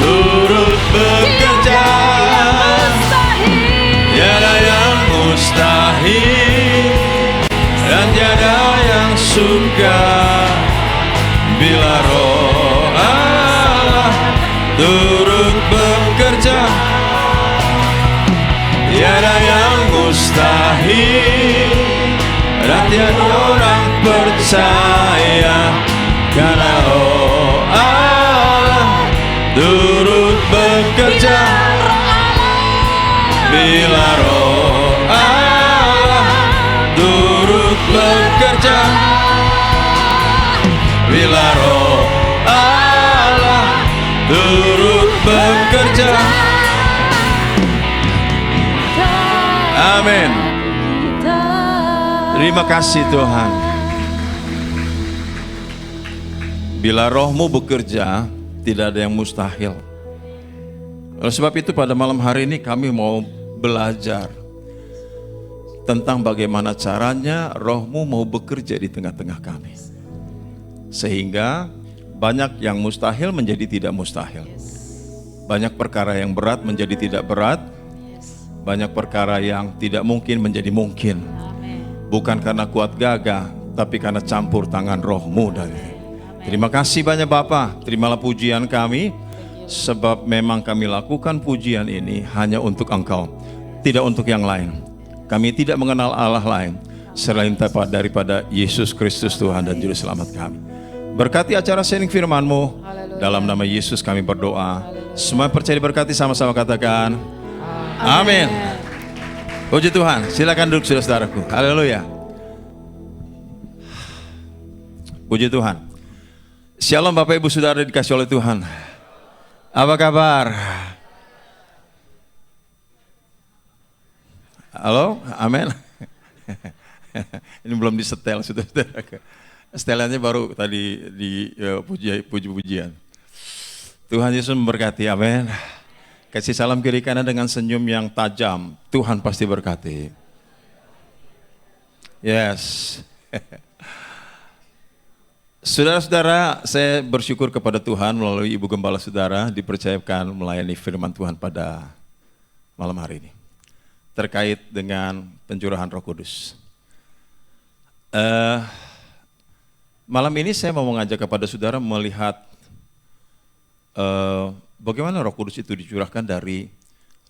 turut bekerja. Tiada yang mustahil dan tiada yang sukar bila Roh Allah turut bekerja. Tiada yang mustahil dan tiada orang percaya karena Roh Allah turut bekerja. Bila Roh Allah turut bekerja, bila Roh Allah turut bekerja. Amin. Terima kasih Tuhan. Bila Roh-Mu bekerja, tidak ada yang mustahil. Oleh sebab itu pada malam hari ini kami mau belajar tentang bagaimana caranya Roh-Mu mau bekerja di tengah-tengah kami. Sehingga banyak yang mustahil menjadi tidak mustahil. Banyak perkara yang berat menjadi tidak berat. Banyak perkara yang tidak mungkin menjadi mungkin. Bukan karena kuat gagah, tapi karena campur tangan Roh-Mu dari. Terima kasih banyak Bapa. Terimalah pujian kami, sebab memang kami lakukan pujian ini hanya untuk Engkau, tidak untuk yang lain. Kami tidak mengenal Allah lain selain daripada Yesus Kristus Tuhan dan Juru Selamat kami. Berkati acara sharing firman-Mu. Dalam nama Yesus kami berdoa. Semua percaya diberkati, sama-sama katakan amin. Puji Tuhan. Silakan duduk saudara-saudaraku. Haleluya. Puji Tuhan. Shalom Bapak Ibu Saudara dikasih oleh Tuhan. Apa kabar? Halo, amin. Ini belum disetel, saudara. Setelannya baru tadi di puji-pujian. Tuhan Yesus memberkati, amin. Kasih salam kiri kanan dengan senyum yang tajam. Tuhan pasti berkati. Yes. Saudara-saudara, saya bersyukur kepada Tuhan melalui Ibu Gembala Saudara dipercayakan melayani firman Tuhan pada malam hari ini terkait dengan pencurahan Roh Kudus. Malam ini saya mau mengajak kepada saudara melihat bagaimana Roh Kudus itu dicurahkan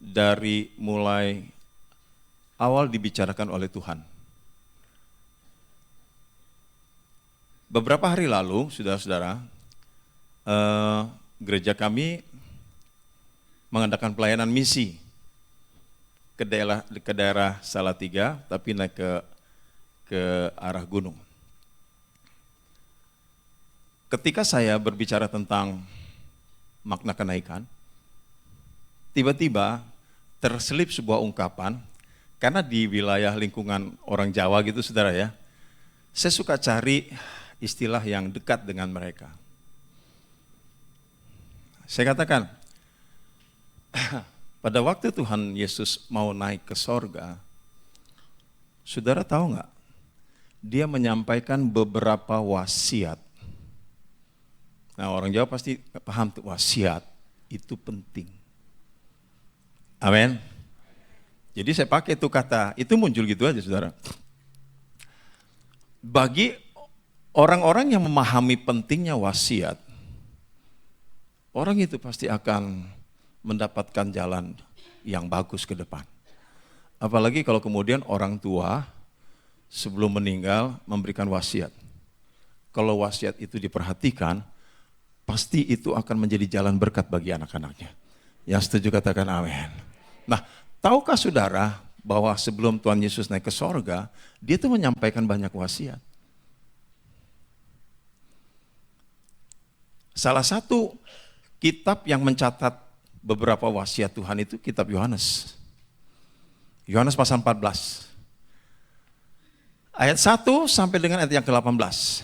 dari mulai awal dibicarakan oleh Tuhan. Beberapa hari lalu, saudara-saudara, gereja kami mengadakan pelayanan misi ke daerah Salatiga, tapi naik ke arah gunung. Ketika saya berbicara tentang makna kenaikan, tiba-tiba terselip sebuah ungkapan, karena di wilayah lingkungan orang Jawa gitu, saudara ya, saya suka cari istilah yang dekat dengan mereka. Saya katakan, pada waktu Tuhan Yesus mau naik ke sorga, saudara tahu nggak? Dia menyampaikan beberapa wasiat. Nah, orang Jawa pasti paham tuh, wasiat itu penting. Amin. Jadi saya pakai itu kata, itu muncul gitu aja saudara. Bagi orang-orang yang memahami pentingnya wasiat, orang itu pasti akan mendapatkan jalan yang bagus ke depan. Apalagi kalau kemudian orang tua sebelum meninggal memberikan wasiat. Kalau wasiat itu diperhatikan, pasti itu akan menjadi jalan berkat bagi anak-anaknya. Yang setuju katakan amin. Nah, tahukah saudara bahwa sebelum Tuhan Yesus naik ke sorga, dia tuh menyampaikan banyak wasiat. Salah satu kitab yang mencatat beberapa wasiat Tuhan itu kitab Yohanes. Yohanes pasal 14. Ayat 1 sampai dengan ayat yang ke-18.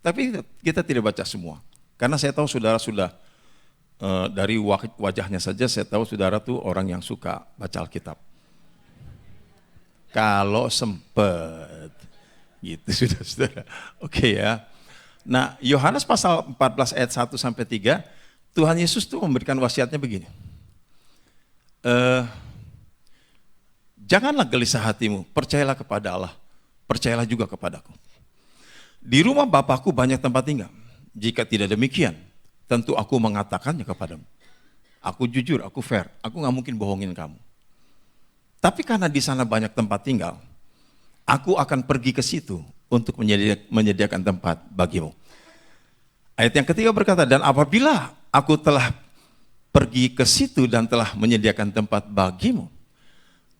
Tapi kita tidak baca semua. Karena saya tahu saudara sudah, dari wajahnya saja saya tahu saudara tuh orang yang suka baca Alkitab. Kalau sempet, gitu sudah saudara. Oke ya. Nah, Yohanes pasal 14 ayat 1 sampai 3, Tuhan Yesus tuh memberikan wasiatnya begini. Janganlah gelisah hatimu, percayalah kepada Allah, percayalah juga kepadaku. Di rumah Bapakku banyak tempat tinggal. Jika tidak demikian, tentu aku mengatakannya kepadamu. Aku jujur, aku fair, aku gak mungkin bohongin kamu. Tapi karena di sana banyak tempat tinggal, aku akan pergi ke situ untuk menyediakan tempat bagimu. Ayat yang ketiga berkata, dan apabila aku telah pergi ke situ dan telah menyediakan tempat bagimu,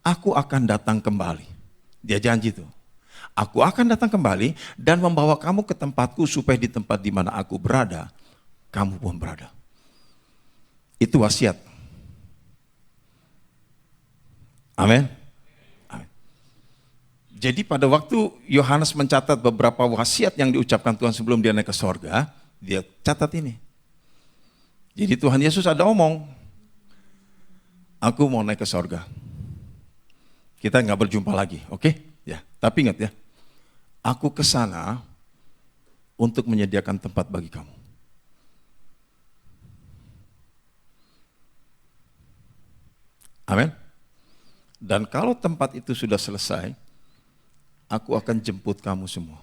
aku akan datang kembali. Dia janji itu. Aku akan datang kembali dan membawa kamu ke tempatku supaya di tempat di mana aku berada, kamu pun berada. Itu wasiat. Amin. Amin. Jadi pada waktu Yohanes mencatat beberapa wasiat yang diucapkan Tuhan sebelum dia naik ke sorga, dia catat ini. Jadi Tuhan Yesus ada omong, aku mau naik ke sorga. Kita nggak berjumpa lagi, oke? Ya, tapi ingat ya, aku ke sana untuk menyediakan tempat bagi kamu. Amin. Dan kalau tempat itu sudah selesai, aku akan jemput kamu semua.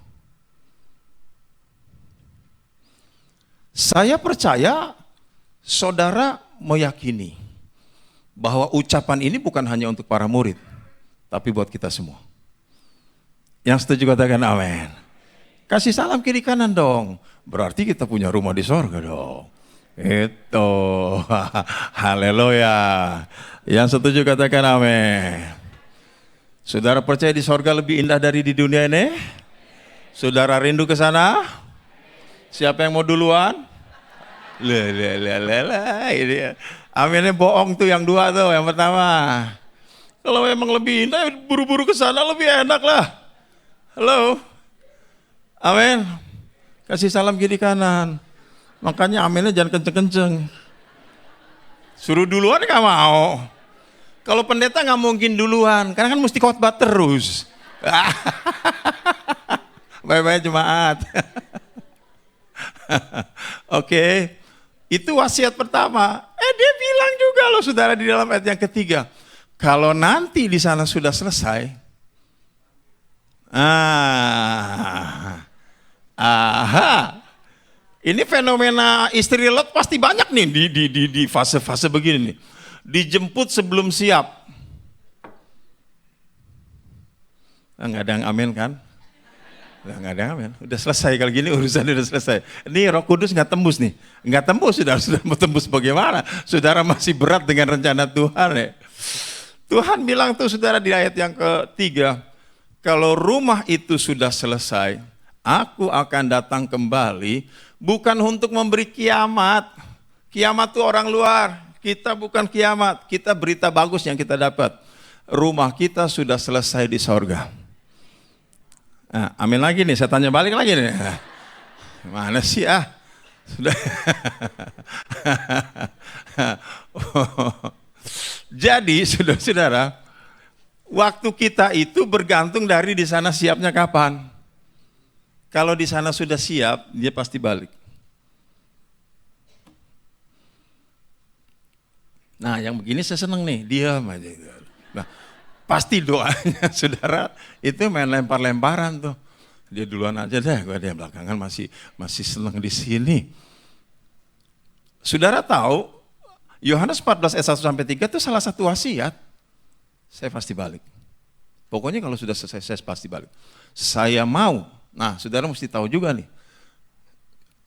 Saya percaya saudara meyakini bahwa ucapan ini bukan hanya untuk para murid, tapi buat kita semua. Yang setuju katakan amin. Kasih salam kiri kanan dong. Berarti kita punya rumah di sorga dong. Itu. Haleluya. Yang setuju katakan amin. Saudara percaya di sorga lebih indah dari di dunia ini? Saudara rindu ke sana? Siapa yang mau duluan? Ini. Aminnya bohong tuh yang dua tuh, yang pertama. Kalau memang lebih indah, buru-buru ke sana lebih enak lah. Halo. Amin. Kasih salam kiri kanan. Makanya aminnya jangan kenceng-kenceng. Suruh duluan gak mau. Kalau pendeta gak mungkin duluan, karena kan mesti khotbah terus. Bye-bye jemaat. Oke. Itu wasiat pertama. Dia bilang juga loh saudara di dalam ayat yang ketiga. Kalau nanti di sana sudah selesai, ini fenomena istri Lot pasti banyak nih di fase-fase begini nih. Dijemput sebelum siap. Nggak ada yang amin kan? Nggak ada yang amin. Udah selesai kalau gini urusan udah selesai. Ini Roh Kudus nggak tembus nih. Nggak tembus, sudah mau tembus bagaimana? Saudara masih berat dengan rencana Tuhan ya. Tuhan bilang tuh saudara di ayat yang ketiga, kalau rumah itu sudah selesai, aku akan datang kembali, bukan untuk memberi kiamat. Kiamat itu orang luar, kita bukan kiamat, kita berita bagus yang kita dapat. Rumah kita sudah selesai di sorga. Nah, amin lagi nih, saya tanya balik lagi nih. Mana sih Sudah. Jadi saudara-saudara, waktu kita itu bergantung dari di sana siapnya kapan. Kalau di sana sudah siap, dia pasti balik. Nah, yang begini saya seneng nih, diam aja. Nah, pasti doanya saudara itu main lempar-lemparan tuh. Dia duluan aja deh, gue dia belakangan masih seneng di sini. Saudara tahu Yohanes 14 ayat 1 sampai 3 itu salah satu wasiat. Saya pasti balik. Pokoknya kalau sudah selesai saya pasti balik. Saya mau. Nah, saudara mesti tahu juga nih.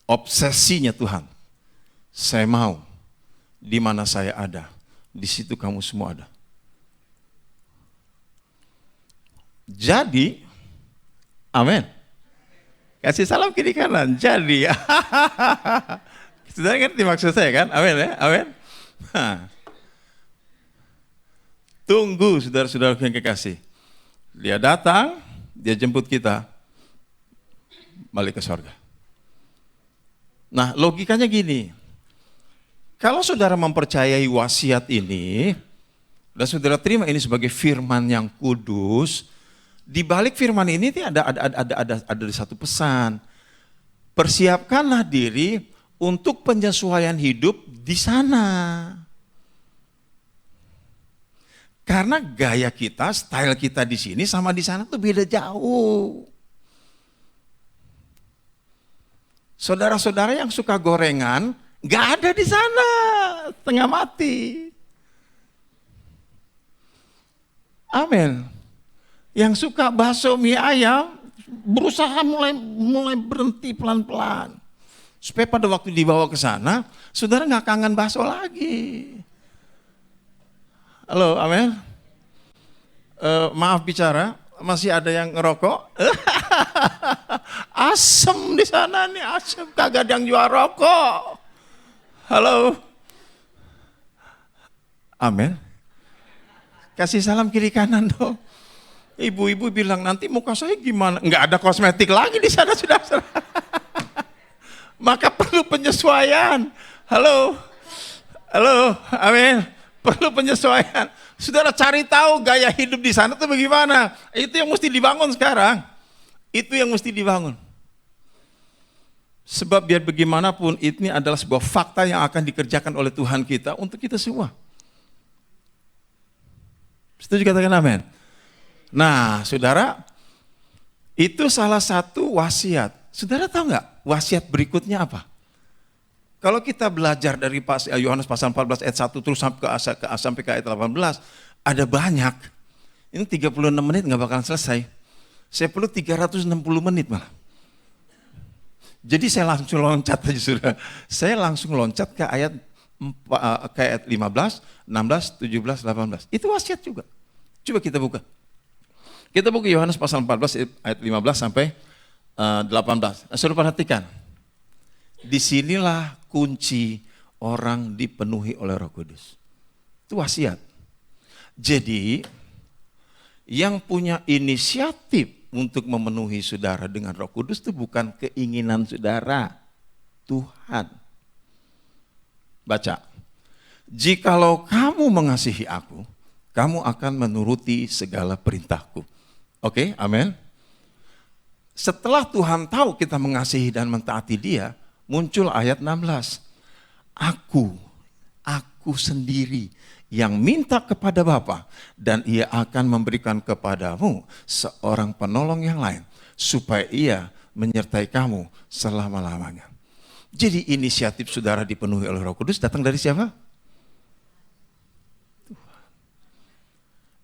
Obsesinya Tuhan. Saya mau. Di mana saya ada, di situ kamu semua ada. Jadi, amin. Kasih salam kiri kanan. Jadi, saudara ngerti maksud saya kan? Amin ya, amin. Tunggu saudara-saudara yang kekasih. Dia datang, dia jemput kita balik ke sorga. Nah, logikanya gini. Kalau saudara mempercayai wasiat ini, dan saudara terima ini sebagai firman yang kudus, di balik firman ini ada satu pesan. Persiapkanlah diri untuk penyesuaian hidup di sana. Karena gaya kita, style kita di sini sama di sana tuh beda jauh. Saudara-saudara yang suka gorengan, nggak ada di sana, tengah mati. Amin. Yang suka bakso mie ayam, berusaha mulai berhenti pelan-pelan. Supaya pada waktu dibawa ke sana, saudara nggak kangen bakso lagi. Halo, amin. Maaf bicara, masih ada yang ngerokok? Asem di sana nih, asem, kagak ada yang jual rokok. Halo. Amin. Kasih salam kiri kanan dong. Ibu-ibu bilang nanti muka saya gimana? Enggak ada kosmetik lagi di sana sudah. Maka perlu penyesuaian. Halo. Halo, amin. Perlu penyesuaian. Saudara cari tahu gaya hidup di sana itu bagaimana. Itu yang mesti dibangun sekarang. Itu yang mesti dibangun. Sebab biar bagaimanapun ini adalah sebuah fakta yang akan dikerjakan oleh Tuhan kita untuk kita semua. Setuju katakan amin? Nah, saudara, itu salah satu wasiat. Saudara tahu nggak wasiat berikutnya apa? Kalau kita belajar dari Yohanes pasal 14 ayat 1 terus sampai ke ayat 18, ada banyak. Ini 36 menit nggak bakalan selesai. Saya perlu 360 menit malah. Jadi saya langsung loncat aja sudah. Saya langsung loncat ke ayat 15, 16, 17, 18. Itu wasiat juga. Coba kita buka. Kita buka Yohanes pasal 14 ayat 15 sampai 18. Saudara perhatikan. Disinilah kunci orang dipenuhi oleh Roh Kudus. Itu wasiat. Jadi yang punya inisiatif untuk memenuhi saudara dengan Roh Kudus itu bukan keinginan saudara, Tuhan. Baca. Jikalau kamu mengasihi aku, kamu akan menuruti segala perintahku. Oke, amin. Setelah Tuhan tahu kita mengasihi dan mentaati Dia, muncul ayat 16. Aku sendiri yang minta kepada Bapa dan Ia akan memberikan kepadamu seorang penolong yang lain supaya Ia menyertai kamu selama-lamanya. Jadi inisiatif saudara dipenuhi oleh Roh Kudus datang dari siapa? Tuhan.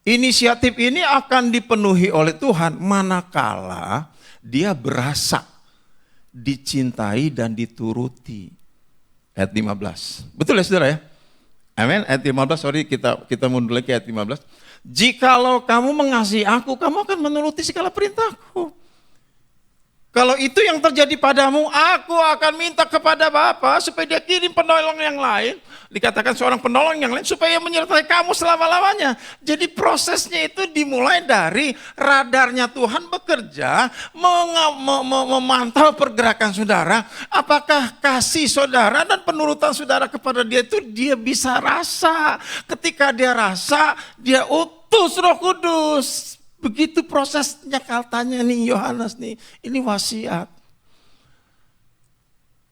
Inisiatif ini akan dipenuhi oleh Tuhan manakala dia berasa dicintai dan dituruti. Ayat 15. Betul ya saudara ya? Amin. Ayat 15, sorry kita mundur lagi ayat 15. Jikalau kamu mengasihi aku, kamu akan menuruti segala perintahku. Kalau itu yang terjadi padamu, aku akan minta kepada Bapa supaya Dia kirim penolong yang lain. Dikatakan seorang penolong yang lain supaya menyertai kamu selama-lamanya. Jadi prosesnya itu dimulai dari radarnya Tuhan bekerja, memantau pergerakan saudara. Apakah kasih saudara dan penurutan saudara kepada Dia itu Dia bisa rasa. Ketika Dia rasa, Dia utus Roh Kudus. Begitu prosesnya katanya nih Yohanes nih, ini wasiat.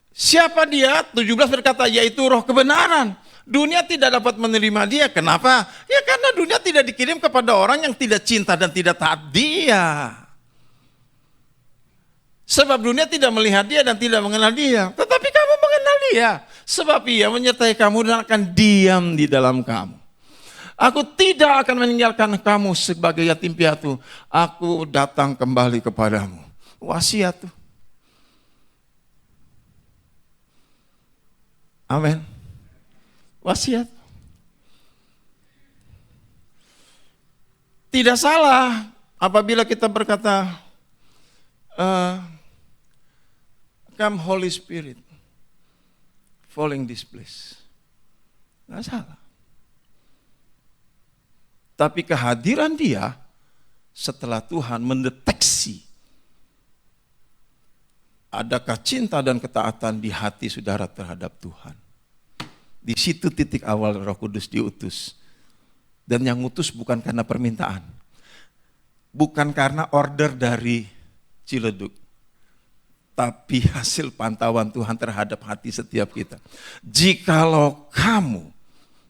Siapa dia? 17 berkata, yaitu roh kebenaran. Dunia tidak dapat menerima dia. Kenapa? Ya karena dunia tidak dikirim kepada orang yang tidak cinta dan tidak taat dia. Sebab dunia tidak melihat dia dan tidak mengenal dia. Tetapi kamu mengenal dia. Sebab Ia menyertai kamu dan akan diam di dalam kamu. Aku tidak akan meninggalkan kamu sebagai yatim piatu. Aku datang kembali kepadamu. Wasiat tuh. Amin. Wasiat. Tidak salah apabila kita berkata, come Holy Spirit, falling this place. Tidak salah. Tapi kehadiran Dia setelah Tuhan mendeteksi adakah cinta dan ketaatan di hati saudara terhadap Tuhan. Di situ titik awal Roh Kudus diutus. Dan yang utus bukan karena permintaan. Bukan karena order dari Ciledug. tapi hasil pantauan Tuhan terhadap hati setiap kita. Jikalau kamu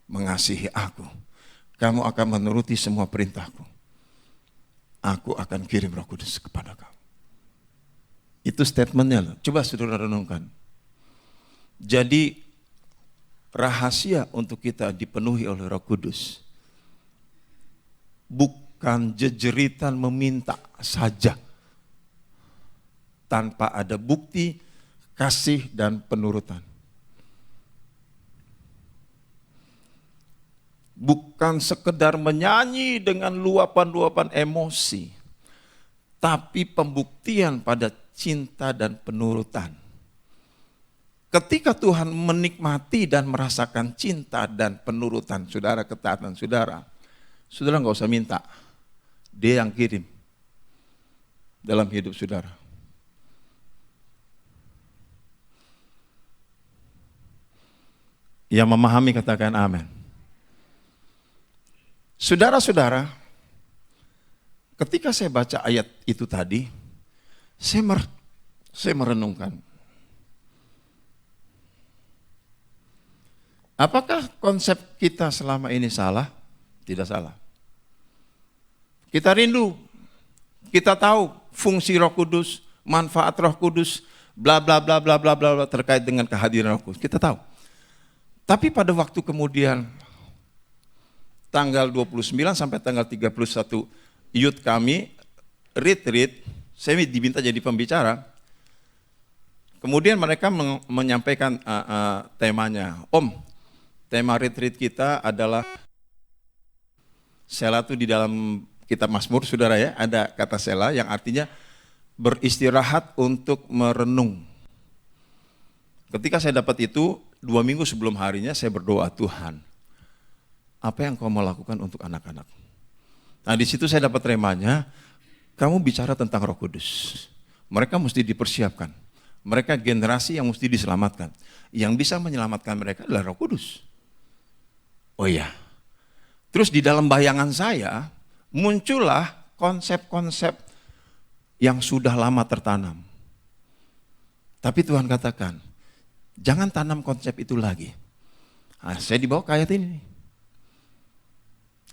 mengasihi aku, kamu akan menuruti semua perintahku. Aku akan kirim Roh Kudus kepada kamu. Itu statementnya loh. Coba saudara renungkan. Jadi rahasia untuk kita dipenuhi oleh Roh Kudus bukan jejeritan meminta saja tanpa ada bukti kasih dan penurutan. Bukan sekedar menyanyi dengan luapan-luapan emosi, tapi pembuktian pada cinta dan penurutan. Ketika Tuhan menikmati dan merasakan cinta dan penurutan saudara, ketaatan saudara, saudara nggak usah minta, Dia yang kirim dalam hidup saudara. Yang memahami katakan amin. Saudara-saudara, ketika saya baca ayat itu tadi, saya merenungkan. Apakah konsep kita selama ini salah? Tidak salah. Kita rindu, kita tahu fungsi Roh Kudus, manfaat Roh Kudus, bla bla bla bla bla bla terkait dengan kehadiran Roh Kudus. Kita tahu. Tapi pada waktu kemudian tanggal 29 sampai tanggal 31 youth kami retreat, saya diminta jadi pembicara. Kemudian mereka menyampaikan temanya, Om, tema retreat kita adalah sela itu di dalam kitab Mazmur, saudara ya, ada kata sela yang artinya beristirahat untuk merenung. Ketika saya dapat itu, 2 minggu sebelum harinya saya berdoa, Tuhan, apa yang kau mau lakukan untuk anak-anak? Nah di situ saya dapat temanya, kamu bicara tentang Roh Kudus. Mereka mesti dipersiapkan. Mereka generasi yang mesti diselamatkan. Yang bisa menyelamatkan mereka adalah Roh Kudus. Oh iya, terus di dalam bayangan saya muncullah konsep-konsep yang sudah lama tertanam. Tapi Tuhan katakan, jangan tanam konsep itu lagi. Nah, saya dibawa ke ayat ini.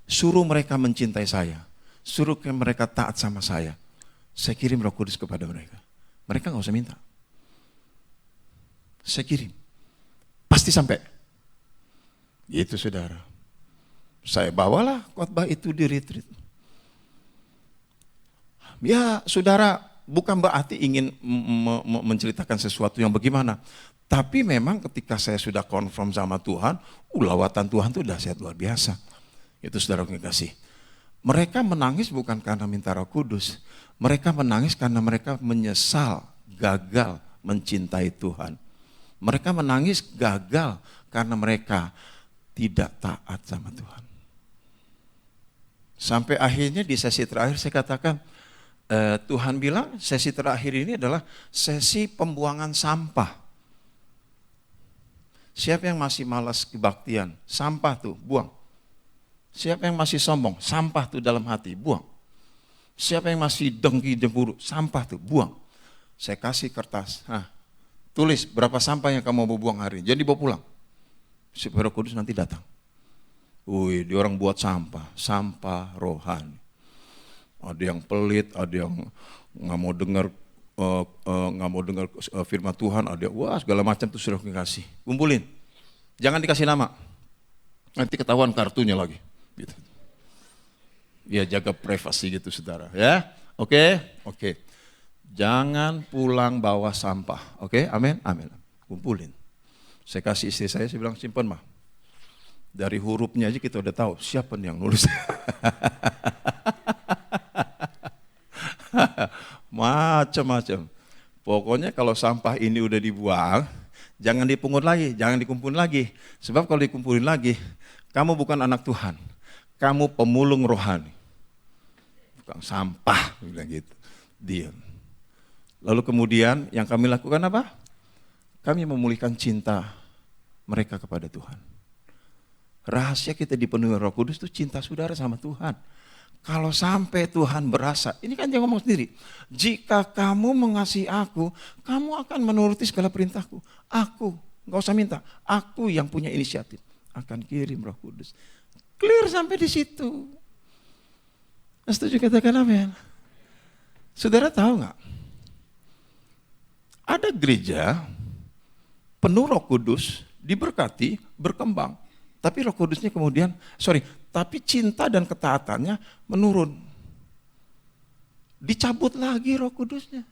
Suruh mereka mencintai saya, suruh mereka taat sama saya. Saya kirim Roh Kudus kepada mereka. Mereka nggak usah minta. Saya kirim, pasti sampai. Itu saudara. Saya bawalah khotbah itu di retreat. Ya saudara, bukan berarti ingin menceritakan sesuatu yang bagaimana. Tapi memang ketika saya sudah konfirm sama Tuhan, lawatan Tuhan itu dahsyat luar biasa. Itu saudara kasih. Mereka menangis bukan karena minta Roh Kudus. Mereka menangis karena mereka menyesal, gagal mencintai Tuhan. Mereka menangis gagal karena mereka tidak taat sama Tuhan. Sampai akhirnya di sesi terakhir saya katakan, Tuhan bilang sesi terakhir ini adalah sesi pembuangan sampah. Siapa yang masih malas kebaktian, sampah tuh buang. Siapa yang masih sombong, sampah tuh dalam hati, buang. Siapa yang masih dengki cemburu, sampah tuh buang. Saya kasih kertas, tulis berapa sampah yang kamu mau buang hari ini, jadi bawa pulang. Supaya Roh Kudus nanti datang. Wih, dia orang buat sampah rohani. Ada yang pelit, ada yang nggak mau dengar firman Tuhan, ada segala macam tuh sudah dikasih. Kumpulin, jangan dikasih nama, nanti ketahuan kartunya lagi. Gitu. Ya jaga privasi gitu saudara, ya. Oke. Jangan pulang bawa sampah, oke? Amin. Kumpulin. Saya kasih istri saya bilang simpan mah. Dari hurufnya aja kita udah tahu siapa yang nulis. Macam-macam. Pokoknya kalau sampah ini udah dibuang, jangan dipungut lagi, jangan dikumpulin lagi. Sebab kalau dikumpulin lagi, kamu bukan anak Tuhan. Kamu pemulung rohani. Bukan sampah, bilang gitu. Diam. Lalu kemudian yang kami lakukan apa? Kami memulihkan cinta mereka kepada Tuhan. Rahasia kita dipenuhi Roh Kudus itu cinta saudara sama Tuhan. Kalau sampai Tuhan berasa, ini kan dia ngomong sendiri, jika kamu mengasihi aku, kamu akan menuruti segala perintahku. Aku, gak usah minta, aku yang punya inisiatif akan kirim Roh Kudus. Clear sampai di situ. Setuju katakan amin. Saudara tahu gak? Ada gereja penuh Roh Kudus, diberkati, berkembang. Tapi Roh Kudusnya tapi cinta dan ketaatannya menurun. Dicabut lagi Roh Kudusnya.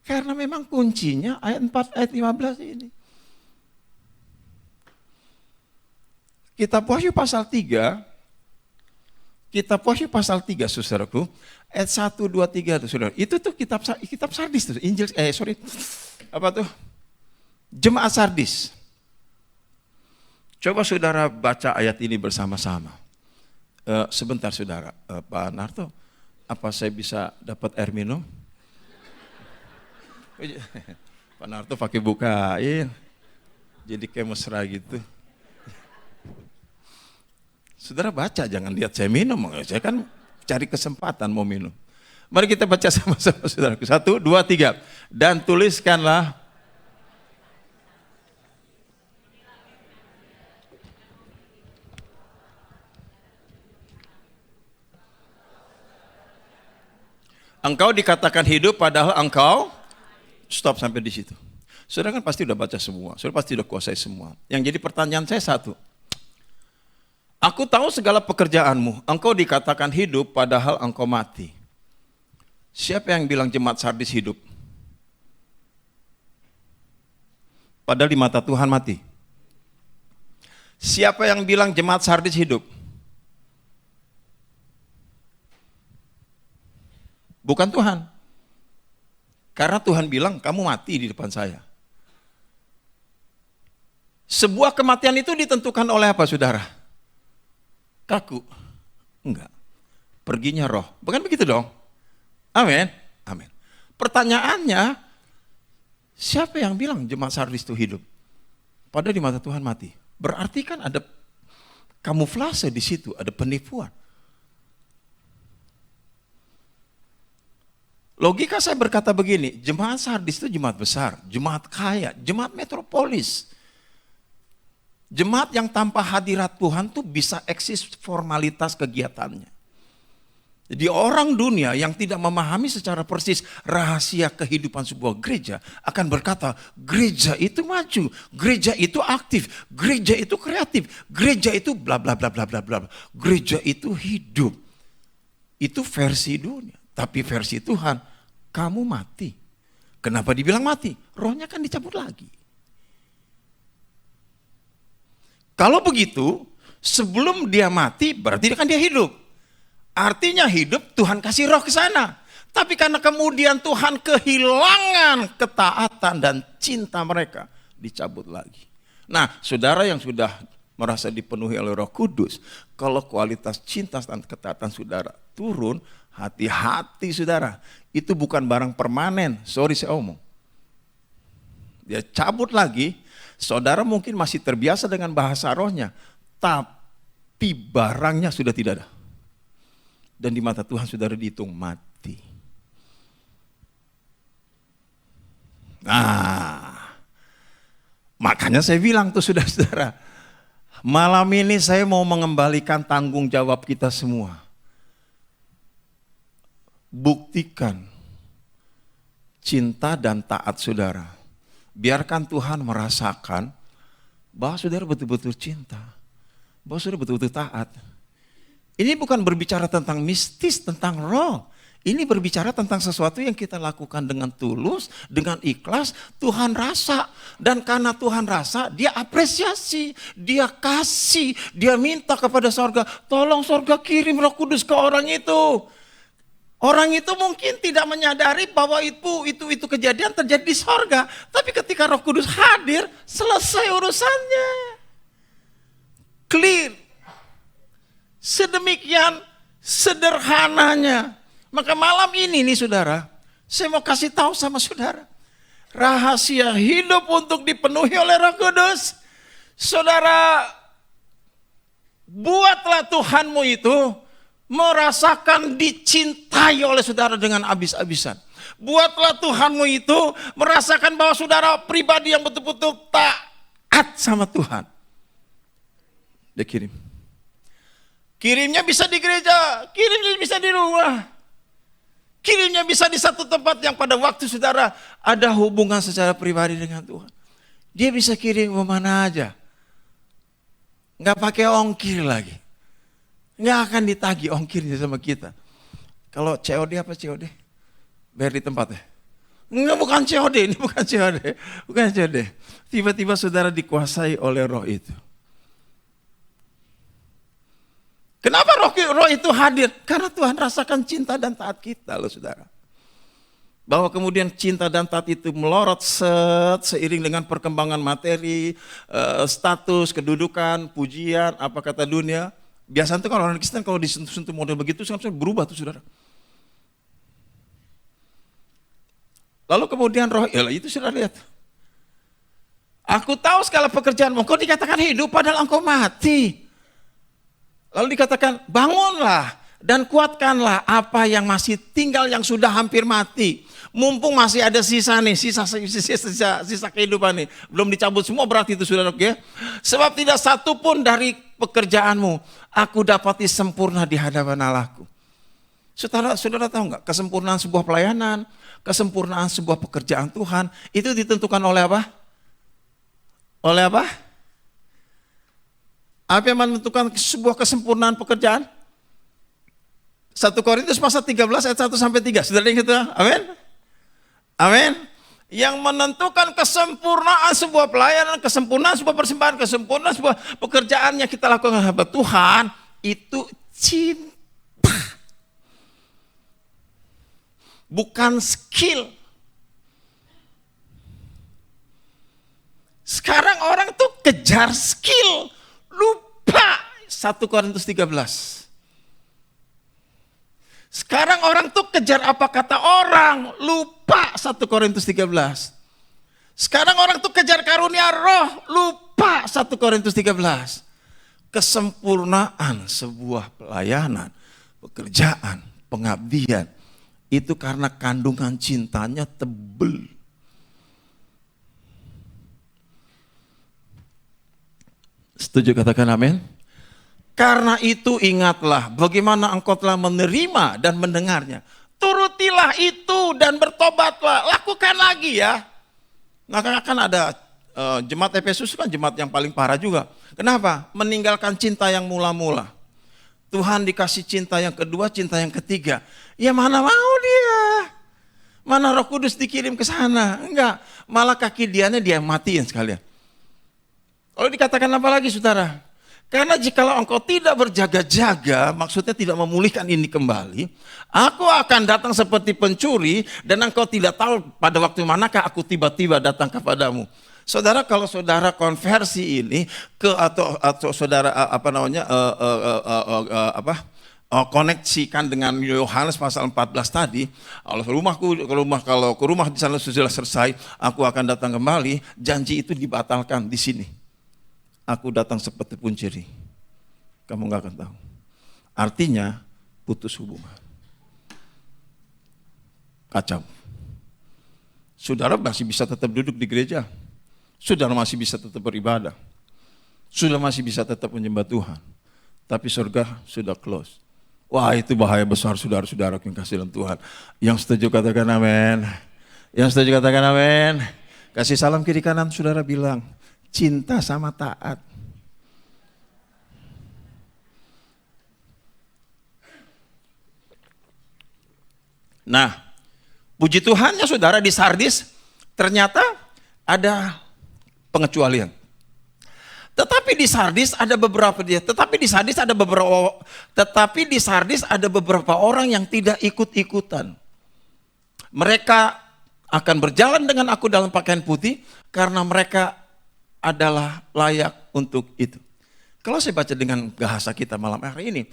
Karena memang kuncinya ayat 4, ayat 15 ini. Kitab Wahyu pasal 3, saudaraku, ayat 1, 2, 3 tuh saudara. Itu tuh kitab Sardis tuh, Jemaat Sardis. Coba saudara baca ayat ini bersama-sama. Sebentar saudara, Pak Narto, apa saya bisa dapat air minum? Pak Narto pakai bukain, jadi kayak mesra gitu. Saudara baca, jangan lihat saya minum, saya kan cari kesempatan mau minum. Mari kita baca sama-sama saudaraku. 1, 2, 3. Dan tuliskanlah engkau dikatakan hidup padahal engkau stop sampai di situ. Saudara kan pasti udah baca semua, saudara pasti udah kuasai semua. Yang jadi pertanyaan saya satu. Aku tahu segala pekerjaanmu, engkau dikatakan hidup padahal engkau mati. Siapa yang bilang jemaat Sardis hidup? Padahal di mata Tuhan mati. Siapa yang bilang jemaat Sardis hidup? Bukan Tuhan. Karena Tuhan bilang kamu mati di depan saya. Sebuah kematian itu ditentukan oleh apa saudara? Kaku? Enggak. Perginya roh. Bukan begitu dong? Amin. Amin. Pertanyaannya, siapa yang bilang jemaat Sardis itu hidup? Padahal di mata Tuhan mati. Berarti kan ada kamuflase di situ, ada penipuan. Logika saya berkata begini, jemaat Sardis itu jemaat besar, jemaat kaya, jemaat metropolis. Jemaat yang tanpa hadirat Tuhan tuh bisa eksis formalitas kegiatannya. Jadi orang dunia yang tidak memahami secara persis rahasia kehidupan sebuah gereja akan berkata, gereja itu maju, gereja itu aktif, gereja itu kreatif, gereja itu bla bla bla bla bla bla. Gereja itu hidup. Itu versi dunia. Tapi versi Tuhan, kamu mati. Kenapa dibilang mati? Rohnya kan dicabut lagi. Kalau begitu, sebelum dia mati, berarti kan dia hidup. Artinya hidup, Tuhan kasih roh ke sana. Tapi karena kemudian Tuhan kehilangan ketaatan dan cinta mereka, dicabut lagi. Nah, saudara yang sudah merasa dipenuhi oleh Roh Kudus, kalau kualitas cinta dan ketaatan saudara turun, hati-hati saudara, itu bukan barang permanen. Sorry saya omong. Dia cabut lagi, saudara mungkin masih terbiasa dengan bahasa rohnya, tapi barangnya sudah tidak ada. Dan di mata Tuhan saudara dihitung mati. Nah, makanya saya bilang tuh saudara-saudara, malam ini saya mau mengembalikan tanggung jawab kita semua. Buktikan cinta dan taat saudara. Biarkan Tuhan merasakan bahwa saudara betul-betul cinta. Bahwa saudara betul-betul taat. Ini bukan berbicara tentang mistis, tentang roh. Ini berbicara tentang sesuatu yang kita lakukan dengan tulus, dengan ikhlas. Tuhan rasa. Dan karena Tuhan rasa, dia apresiasi. Dia kasih. Dia minta kepada sorga, tolong sorga kirim Roh Kudus ke orang itu. Orang itu mungkin tidak menyadari bahwa itu kejadian terjadi di sorga. Tapi ketika Roh Kudus hadir, selesai urusannya. Clear. Sedemikian sederhananya. Maka malam ini nih saudara, saya mau kasih tahu sama saudara. Rahasia hidup untuk dipenuhi oleh Roh Kudus. Saudara, Buatlah Tuhanmu itu merasakan dicintai oleh saudara dengan habis-habisan. Buatlah Tuhanmu itu merasakan bahwa saudara pribadi yang betul-betul taat sama Tuhan. Dia kirim. Kirimnya bisa di gereja, kirimnya bisa di rumah. Kirimnya bisa di satu tempat yang pada waktu saudara ada hubungan secara pribadi dengan Tuhan. Dia bisa kirim kemana aja. Nggak pakai ongkir lagi. Nggak akan ditagih ongkirnya sama kita. Kalau COD apa COD? Bayar di tempat ya? Enggak, bukan COD, ini bukan COD. Bukan COD. Tiba-tiba saudara dikuasai oleh roh itu. Kenapa roh itu hadir? Karena Tuhan rasakan cinta dan taat kita loh saudara. Bahwa kemudian cinta dan taat itu melorot seiring dengan perkembangan materi, status, kedudukan, pujian, apa kata dunia. Biasanya kalau orang Kristen kalau disentuh-sentuh model begitu, sampai berubah tuh saudara. Lalu kemudian roh, ya itu sudah lihat. Aku tahu segala pekerjaanmu, kau dikatakan hidup padahal engkau mati. Lalu dikatakan bangunlah dan kuatkanlah apa yang masih tinggal yang sudah hampir mati. Mumpung masih ada sisa nih, sisa kehidupan nih. Belum dicabut semua berarti itu saudara ya. Sebab tidak satu pun dari pekerjaanmu aku dapati sempurna di hadapan Allahku. Saudara tahu nggak kesempurnaan sebuah pelayanan, kesempurnaan sebuah pekerjaan Tuhan itu ditentukan oleh apa? Oleh apa? Apa yang menentukan sebuah kesempurnaan pekerjaan? 1 Korintus pasal 13 ayat 1 sampai 3. Saudara ingat itu? Amin. Amin. Yang menentukan kesempurnaan sebuah pelayanan, kesempurnaan sebuah persembahan, kesempurnaan sebuah pekerjaan yang kita lakukan kepada Tuhan itu cinta. Bukan skill. Sekarang orang tuh kejar skill. Lupa 1 Korintus 13. Sekarang orang tuh kejar apa kata orang. Lupa 1 Korintus 13. Sekarang orang tuh kejar karunia roh. Lupa 1 Korintus 13. Kesempurnaan sebuah pelayanan, pekerjaan, pengabdian. Itu karena kandungan cintanya tebel. Setuju katakan amin? Karena itu ingatlah bagaimana engkau telah menerima dan mendengarnya. Turutilah itu dan bertobatlah. Lakukan lagi ya. Nah kan ada jemaat Efesus kan jemaat yang paling parah juga. Kenapa? Meninggalkan cinta yang mula-mula. Tuhan dikasih cinta yang kedua, cinta yang ketiga. Ya mana mau dia? Mana Roh Kudus dikirim ke sana? Enggak. Malah kaki dianya dia matiin sekalian. Lalu dikatakan apa lagi saudara? Karena jikalau engkau tidak berjaga-jaga, maksudnya tidak memulihkan ini kembali, aku akan datang seperti pencuri dan engkau tidak tahu pada waktu manakah aku tiba-tiba datang kepadamu. Saudara, kalau saudara konversi ini ke atau saudara koneksikan dengan Yohanes pasal 14 tadi, kalau ke rumah di sana sudah selesai, aku akan datang kembali, janji itu dibatalkan di sini. Aku datang seperti pencuri. Kamu gak akan tahu. Artinya putus hubungan. Kacau. Saudara masih bisa tetap duduk di gereja. Saudara masih bisa tetap beribadah. Saudara masih bisa tetap menyembah Tuhan. Tapi surga sudah close. Wah itu bahaya besar saudara-saudara yang kasih dalam Tuhan. Yang setuju katakan amin. Yang setuju katakan amin. Kasih salam kiri kanan saudara bilang. Cinta sama taat. Nah, puji Tuhannya saudara di Sardis ternyata ada pengecualian. Tetapi di Sardis ada beberapa orang yang tidak ikut-ikutan. Mereka akan berjalan dengan aku dalam pakaian putih karena mereka adalah layak untuk itu. Kalau saya baca dengan bahasa kita malam hari ini,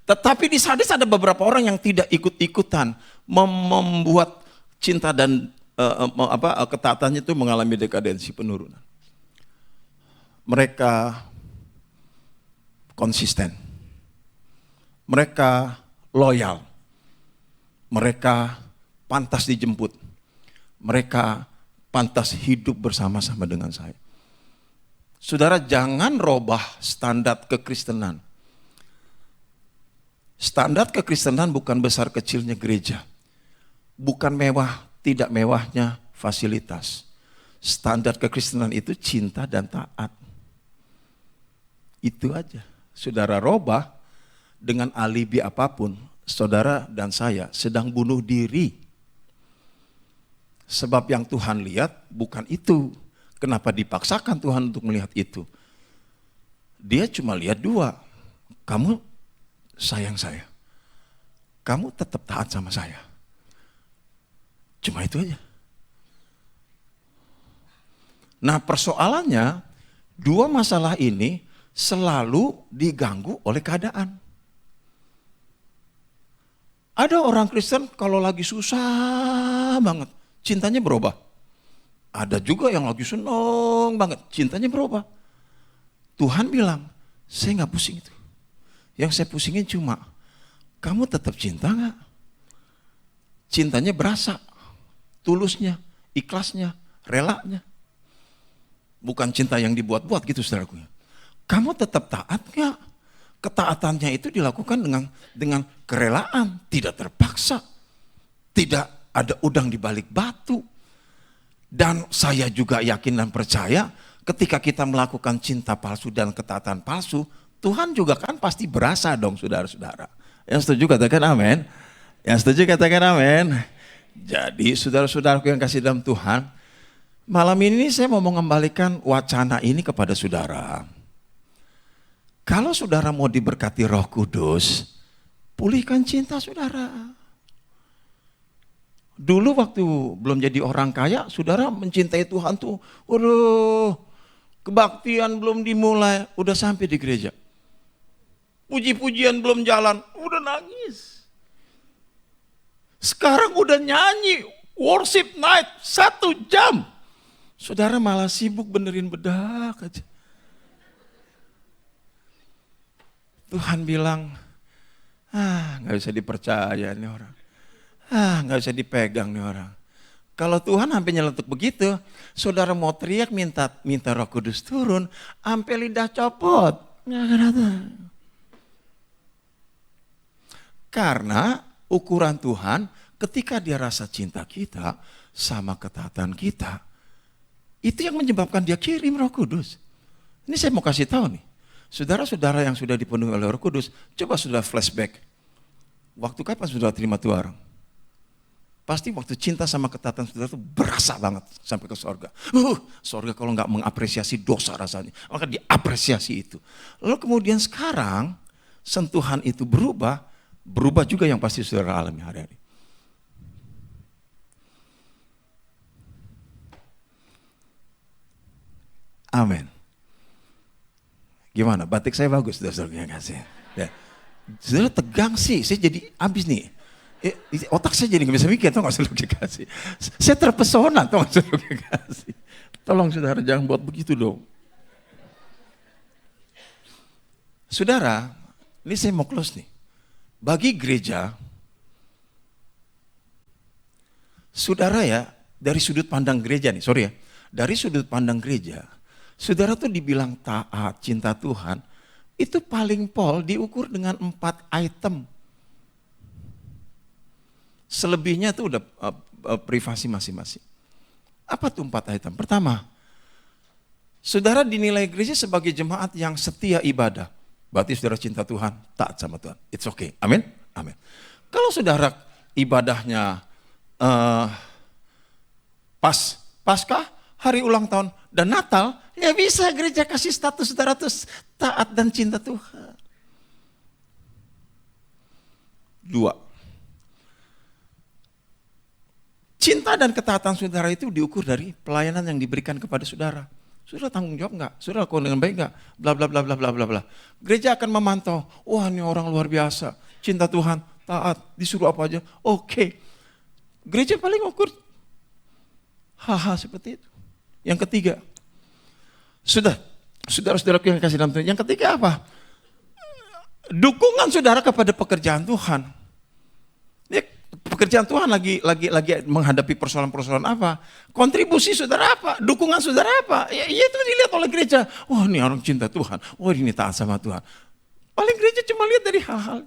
tetapi di Sardis ada beberapa orang yang tidak ikut-ikutan membuat cinta dan ketaatannya itu mengalami dekadensi penurunan. Mereka konsisten. Mereka loyal. Mereka pantas dijemput. Mereka pantas hidup bersama-sama dengan saya. Saudara, jangan robah standar kekristenan. Standar kekristenan bukan besar kecilnya gereja. Bukan mewah, tidak mewahnya fasilitas. Standar kekristenan itu cinta dan taat. Itu aja. Saudara robah dengan alibi apapun, saudara dan saya sedang bunuh diri. Sebab yang Tuhan lihat bukan itu. Kenapa dipaksakan Tuhan untuk melihat itu? Dia cuma lihat dua. Kamu sayang saya. Kamu tetap taat sama saya. Cuma itu aja. Nah, persoalannya dua masalah ini selalu diganggu oleh keadaan. Ada orang Kristen kalau lagi susah banget, cintanya berubah. Ada juga yang lagi senang banget, cintanya berubah. Tuhan bilang, saya gak pusing itu. Yang saya pusingin cuma, kamu tetap cinta gak? Cintanya berasa, tulusnya, ikhlasnya, relanya. Bukan cinta yang dibuat-buat gitu saudaraku. Kamu tetap taat gak? Ketaatannya itu dilakukan dengan kerelaan, tidak terpaksa. Tidak ada udang di balik batu. Dan saya juga yakin dan percaya ketika kita melakukan cinta palsu dan ketaatan palsu, Tuhan juga kan pasti berasa dong saudara-saudara. Yang setuju katakan amin. Yang setuju katakan amin. Jadi saudara-saudaraku yang kasih dalam Tuhan, malam ini saya mau mengembalikan wacana ini kepada saudara. Kalau saudara mau diberkati Roh Kudus, pulihkan cinta saudara. Dulu waktu belum jadi orang kaya, saudara mencintai Tuhan tuh, waduh, kebaktian belum dimulai, udah sampai di gereja. Puji-pujian belum jalan, udah nangis. Sekarang udah nyanyi, worship night, 1 jam. Saudara malah sibuk benerin bedak aja. Tuhan bilang, gak bisa dipercaya nih orang. Gak bisa dipegang nih orang. Kalau Tuhan sampai nyeletuk begitu, saudara mau teriak minta Roh Kudus turun, sampai lidah copot. Gak datang. Karena ukuran Tuhan ketika dia rasa cinta kita sama ketaatan kita, itu yang menyebabkan dia kirim Roh Kudus. Ini saya mau kasih tahu nih. Saudara-saudara yang sudah dipenuhi oleh Roh Kudus, coba sudah flashback. Waktu kapan saudara terima Tuhan? Pasti waktu cinta sama ketaatan saudara itu berasa banget sampai ke sorga. Sorga kalau nggak mengapresiasi dosa rasanya, maka diapresiasi itu. Lalu kemudian sekarang sentuhan itu berubah juga yang pasti saudara alami hari-hari. Amin. Gimana? Batik saya bagus, saudara yang kasih. Ya. Saudara tegang sih, saya jadi habis nih. Otak saya jadi nggak bisa mikir, tau nggak saudara kasih. Saya terpesona, tau nggak saudara kasih. Tolong saudara jangan buat begitu dong. Saudara, ini saya mau close nih. Bagi gereja, saudara ya, dari sudut pandang gereja nih, sorry ya. Dari sudut pandang gereja, saudara tuh dibilang taat, cinta Tuhan, itu paling pol diukur dengan 4 item. Selebihnya itu udah privasi masing-masing. Apa tuh 4 item? Pertama, saudara dinilai gereja sebagai jemaat yang setia ibadah. Berarti saudara cinta Tuhan, taat sama Tuhan. It's okay. Amin? Amin. Kalau saudara ibadahnya Paskah, hari ulang tahun, dan Natal, ya bisa gereja kasih status saudara itu taat dan cinta Tuhan. 2. Cinta dan ketaatan saudara itu diukur dari pelayanan yang diberikan kepada saudara. Saudara tanggung jawab enggak? Saudara lakukan dengan baik enggak? Bla bla bla bla bla bla bla. Gereja akan memantau, wah ini orang luar biasa, cinta Tuhan, taat, disuruh apa aja, oke. Gereja paling ukur hal-hal seperti itu. Yang ketiga, saudara-saudara yang kasih dalam Tuhan. Yang ketiga apa? dukungan saudara kepada pekerjaan Tuhan. Ya, pekerjaan Tuhan lagi menghadapi persoalan-persoalan apa? Kontribusi saudara apa? Dukungan saudara apa? Ya itu dilihat oleh gereja. Wah, ini orang cinta Tuhan. Wah, ini taat sama Tuhan. Paling gereja cuma lihat dari hal-hal.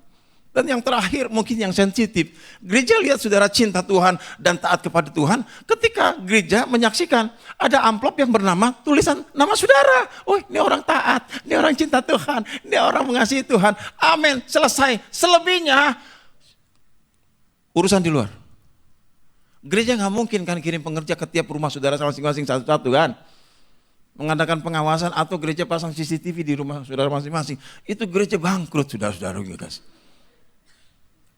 Dan yang terakhir mungkin yang sensitif. Gereja lihat saudara cinta Tuhan dan taat kepada Tuhan ketika gereja menyaksikan ada amplop yang bernama tulisan nama saudara. Oh, ini orang taat, ini orang cinta Tuhan, ini orang mengasihi Tuhan. Amin, selesai. Selebihnya urusan di luar. Gereja nggak mungkin kan kirim pengerja ke tiap rumah saudara masing-masing satu-satu kan. Mengadakan pengawasan atau gereja pasang CCTV di rumah saudara masing-masing. Itu gereja bangkrut saudara-saudara guys.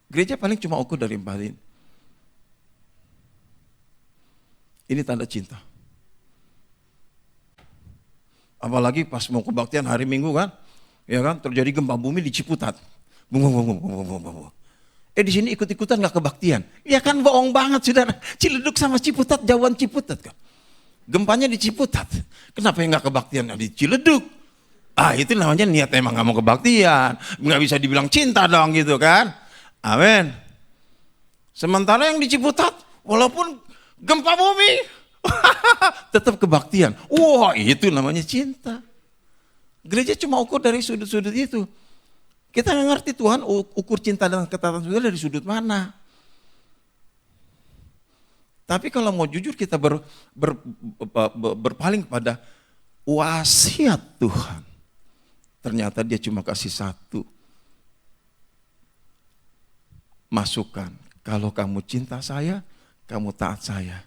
Gereja paling cuma ukur dari 4 ini. Ini tanda cinta. Apalagi pas mau kebaktian hari Minggu kan, ya kan terjadi gempa bumi di Ciputat. Di sini ikut-ikutan nggak kebaktian. Ya kan bohong banget saudara. Ciledug sama Ciputat jauhan Ciputat kan. Gempanya di Ciputat. Kenapa yang nggak kebaktian di Ciledug? Itu namanya niat emang nggak mau kebaktian. Nggak bisa dibilang cinta dong gitu kan. Amin. Sementara yang di Ciputat, walaupun gempa bumi, tetap kebaktian. Wah, itu namanya cinta. Gereja cuma ukur dari sudut-sudut itu. Kita nggak ngerti Tuhan ukur cinta dan ketaatan saudara dari sudut mana. Tapi kalau mau jujur kita berpaling kepada wasiat Tuhan. Ternyata dia cuma kasih satu. Masukan, kalau kamu cinta saya, kamu taat saya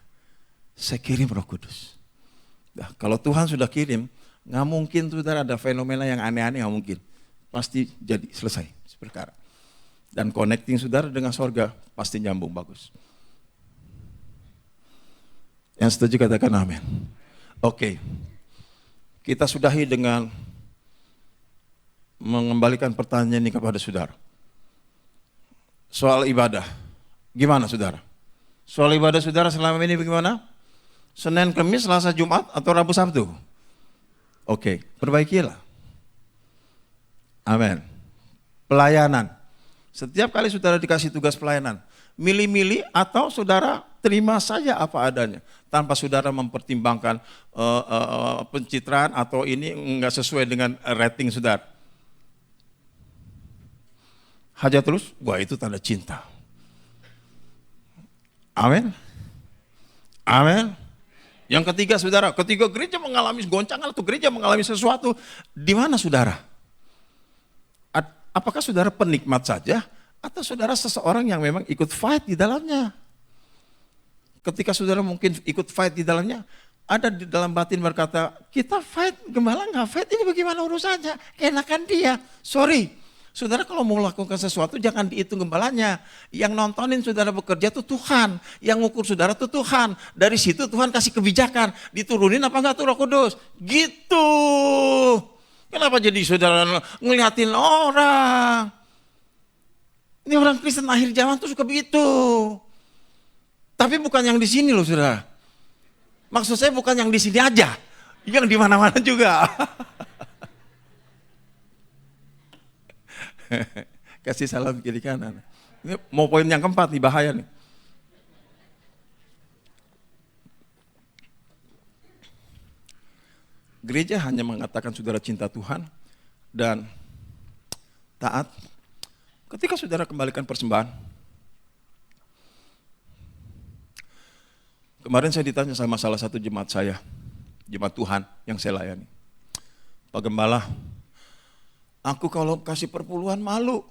kirim Roh Kudus. Nah, kalau Tuhan sudah kirim, nggak mungkin saudara ada fenomena yang aneh-aneh, nggak mungkin. Pasti jadi selesai perkara. Dan connecting saudara dengan sorga pasti nyambung bagus. Yang setuju katakan amin. Oke, kita sudahi dengan mengembalikan pertanyaan ini kepada saudara. Soal ibadah, gimana saudara? Soal ibadah saudara selama ini bagaimana? Senin, Kamis, Selasa, Jumat, atau Rabu, Sabtu? Oke, perbaikilah. Amin. Pelayanan. Setiap kali saudara dikasih tugas pelayanan, milih-milih atau saudara terima saja apa adanya. Tanpa saudara mempertimbangkan pencitraan atau ini enggak sesuai dengan rating saudara. Haja terus, wah itu tanda cinta. Amin. Amin. Yang ketiga saudara, ketika gereja mengalami goncangan atau gereja mengalami sesuatu, di mana saudara? Apakah saudara penikmat saja atau saudara seseorang yang memang ikut fight di dalamnya? Ketika saudara mungkin ikut fight di dalamnya, ada di dalam batin berkata, kita fight, gembala nggak fight, ini bagaimana urusannya? Enakan dia, sorry. Saudara kalau mau melakukan sesuatu jangan dihitung gembalanya. Yang nontonin saudara bekerja itu Tuhan. Yang ngukur saudara itu Tuhan. Dari situ Tuhan kasih kebijakan. Diturunin apa enggak tuh Roh Kudus? Gitu. Kenapa jadi saudara ngeliatin orang? Ini orang Kristen akhir zaman tuh suka begitu. Tapi bukan yang di sini loh saudara. Maksud saya bukan yang di sini aja. Yang di mana-mana juga. Kasih salam kiri kanan. Ini mau poin yang keempat nih, bahaya nih. Gereja hanya mengatakan saudara cinta Tuhan dan taat ketika saudara kembalikan persembahan. Kemarin saya ditanya sama salah satu jemaat saya, jemaat Tuhan yang saya layani. Pak Gembala, aku kalau kasih perpuluhan malu.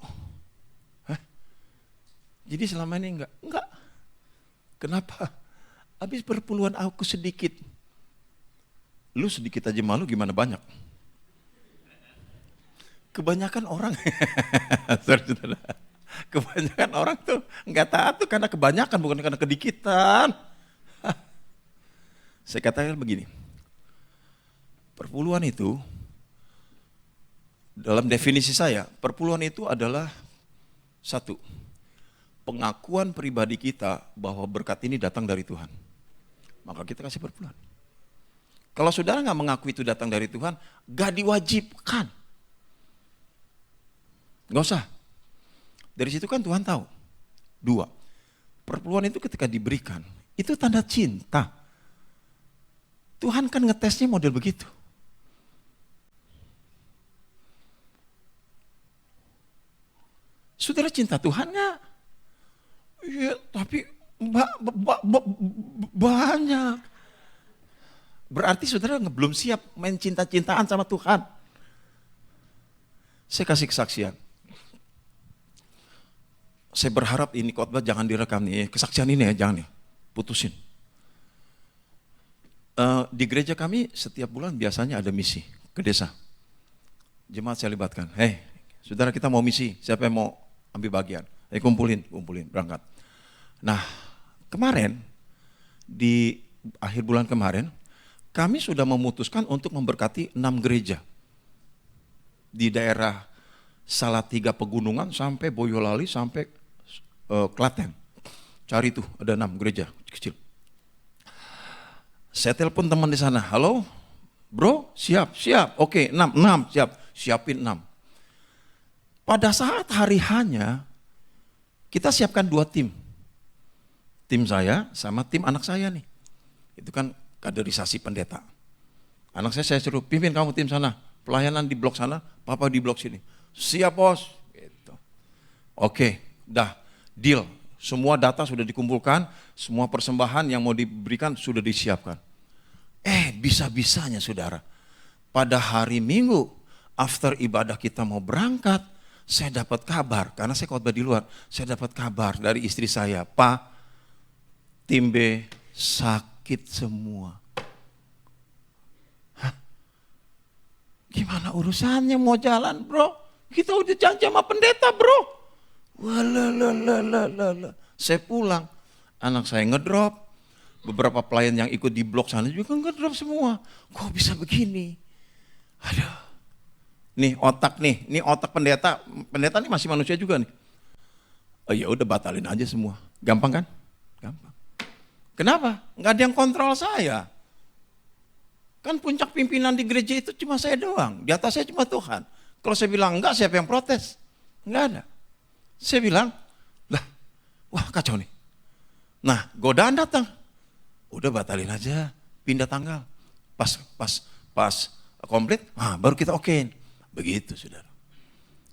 Hah? Jadi selama ini enggak? Enggak. Kenapa? Habis perpuluhan aku sedikit. Lu sedikit aja malu gimana banyak? Kebanyakan orang, kebanyakan orang tuh enggak taat tuh karena kebanyakan bukan karena kedikitan. Saya katakan begini, perpuluhan itu dalam definisi saya, perpuluhan itu adalah satu, pengakuan pribadi kita bahwa berkat ini datang dari Tuhan. Maka kita kasih perpuluhan. Kalau saudara nggak mengakui itu datang dari Tuhan, nggak diwajibkan. Nggak usah. Dari situ kan Tuhan tahu. 2, perpuluhan itu ketika diberikan, itu tanda cinta. Tuhan kan ngetesnya model begitu. Saudara cinta Tuhan nggak? Iya, tapi banyak. Berarti saudara belum siap main cinta-cintaan sama Tuhan. Saya kasih kesaksian. Saya berharap ini khotbah jangan direkam nih, kesaksian ini ya, jangan ya, putusin. Di gereja kami setiap bulan biasanya ada misi ke desa. Jemaat saya libatkan, saudara kita mau misi, siapa yang mau ambil bagian? Kumpulin, berangkat. Nah, kemarin, di akhir bulan kemarin, kami sudah memutuskan untuk memberkati 6 gereja. Di daerah Salatiga Pegunungan sampai Boyolali sampai Klaten. Cari tuh, ada 6 gereja kecil. Saya telepon teman di sana, halo bro, siap, oke 6, siapin 6. Pada saat hari hanya, kita siapkan 2 tim. Tim saya sama tim anak saya nih. Itu kan kaderisasi pendeta. Anak saya suruh, pimpin kamu tim sana, pelayanan di blok sana, papa di blok sini. Siap bos. Gitu. Oke, dah, deal. Semua data sudah dikumpulkan, semua persembahan yang mau diberikan sudah disiapkan. Bisa-bisanya saudara, pada hari Minggu, after ibadah kita mau berangkat, saya dapat kabar, karena saya khotbah di luar, saya dapat kabar dari istri saya, Pak, tim B sakit semua. Hah? Gimana urusannya mau jalan bro? Kita udah janji sama pendeta bro. Walah. Saya pulang, anak saya ngedrop. Beberapa pelayan yang ikut di blok sana juga ngedrop semua. Kok bisa begini? Aduh. Nih otak pendeta. Pendeta nih masih manusia juga nih. Oh ya udah batalin aja semua. Gampang kan? Gampang. Kenapa? Nggak ada yang kontrol saya. Kan puncak pimpinan di gereja itu cuma saya doang. Di atas saya cuma Tuhan. Kalau saya bilang enggak, siapa yang protes? Enggak ada. Saya bilang, wah kacau nih. Nah, godaan datang. Udah batalin aja, pindah tanggal. Pas komplit, baru kita okein. Begitu saudara.